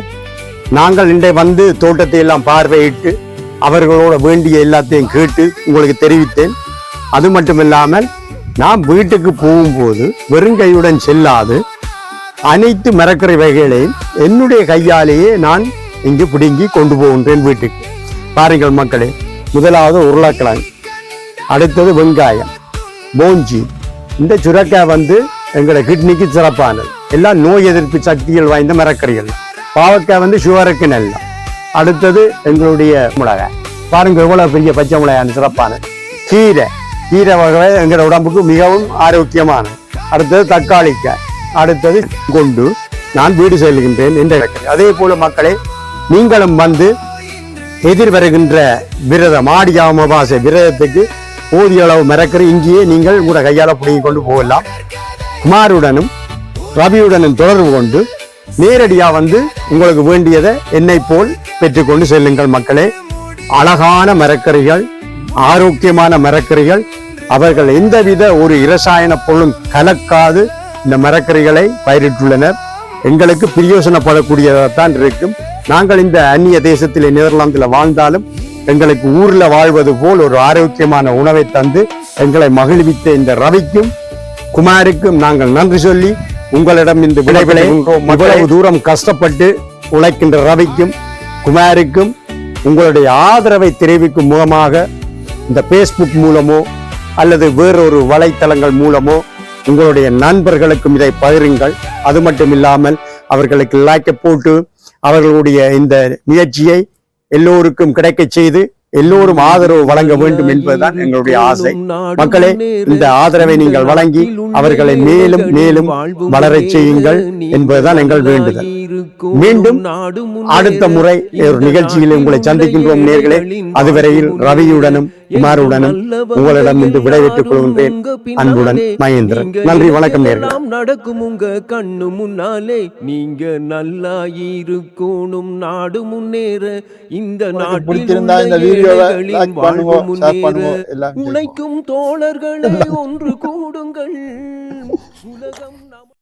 நாங்கள் இன்றை வந்து தோட்டத்தை எல்லாம் பார்வையிட்டு அவர்களோட வேண்டிய எல்லாத்தையும் கேட்டு உங்களுக்கு தெரிவித்தேன். அது மட்டும் இல்லாமல் நான் வீட்டுக்கு போகும்போது வெறுங்கையுடன் செல்லாது அனைத்து மரக்கறி வகைகளையும் என்னுடைய கையாலேயே நான் இங்கு பிடுங்கி கொண்டு போகின்றேன் வீட்டுக்கு. பாருங்கள் மக்களே, முதலாவது உருளைக்கிழங்கு, அடுத்தது வெங்காயம், போஞ்சி, இந்த சுரைக்காய் வந்து எங்களோட கிட்னிக்கு சிறப்பானது. எல்லாம் நோய் எதிர்ப்பு சக்திகள் வாய்ந்த மரக்கறிகள். பாவக்காய் வந்து சுகருக்கு நல்லா. அடுத்தது எங்களுடைய மிளகாய் பாருங்க எவ்வளவு பெரிய பச்சை மிளகாய் சிறப்பானது. கீரை வகை எங்களோட உடம்புக்கு மிகவும் ஆரோக்கியமானது. அடுத்தது தக்காளிக்காய், அடுத்தது கொண்டு நான் வீடு செல்கின்றேன் என்ற. அதே போல மக்களே, நீங்களும் வந்து எதிர்வருகின்ற விரதம் ஆடி அமாவாசை விரதத்துக்கு போதிய அளவு மரக்கறி இங்கேயே நீங்கள் உங்களோட கையால பிடிங்கி கொண்டு போகலாம். குமாருடனும் ரவியுடனும் தொடர்பு கொண்டு நேரடியா வந்து உங்களுக்கு வேண்டியதை என்னை போல் பெற்றுக்கொண்டு செல்லுங்கள் மக்களே. அழகான மரக்கறிகள், ஆரோக்கியமான மரக்கறிகள். அவர்கள் எந்தவித ஒரு இரசாயன பொருளும் கலக்காது இந்த மரக்கறிகளை பயிரிட்டுள்ளனர். எங்களுக்கு பிரயோசனப்படக்கூடியதான் இருக்கும். நாங்கள் இந்த அந்நிய தேசத்திலே நெதர்லாந்தில் வாழ்ந்தாலும் எங்களுக்கு ஊர்ல வாழ்வது போல் ஒரு ஆரோக்கியமான உணவை தந்து எங்களை மகிழ்வித்த இந்த ரவிக்கும் குமாருக்கும் நாங்கள் நன்றி சொல்லி உங்களிடம் இந்த இவ்வளவு தூரம் கஷ்டப்பட்டு உழைக்கின்ற ரவிக்கும் குமாருக்கும் உங்களுடைய ஆதரவை தெரிவிக்கும் முகமாக இந்த பேஸ்புக் மூலமோ அல்லது வேறொரு வலைத்தளங்கள் மூலமோ உங்களுடைய நண்பர்களுக்கும் இதை பகிருங்கள். அது மட்டும் இல்லாமல் அவர்களுக்கு லைக் போட்டு அவர்களுடைய இந்த முயற்சியை எல்லோருக்கும் கிடைக்க செய்து எல்லோரும் ஆதரவு வழங்க வேண்டும் என்பதுதான் எங்களுடைய ஆசை. மக்களே, இந்த ஆதரவை நீங்கள் வழங்கி அவர்களை மேலும் மேலும் வளரச் செய்யுங்கள் என்பதுதான் எங்கள் வேண்டுதல். மீண்டும் அடுத்த முறை ஒரு நிகழ்ச்சியில் உங்களை சந்திக்கின்றோம் நேர்களே. அதுவரையில் ரவியுடனும் குமாருடனும் உங்களிடம் இன்று விடைபெற்றுக் கொள்கின்றேன். அன்புடன் மகேந்திரன். நன்றி, வணக்கம் நேர்களே. நடக்கும் உங்க கண்ணு முன்னாலே நீங்க நல்லா இருக்கணும். நாடு முன்னேற இந்த நாட்டில் பிடிச்சிருந்தா இந்த வீடியோவை லைக் பண்ணுங்க, ஷேர் பண்ணுங்க, எல்லாம் உழைக்கும் தோழர்களை ஒன்று கூடுங்கள். உலகம்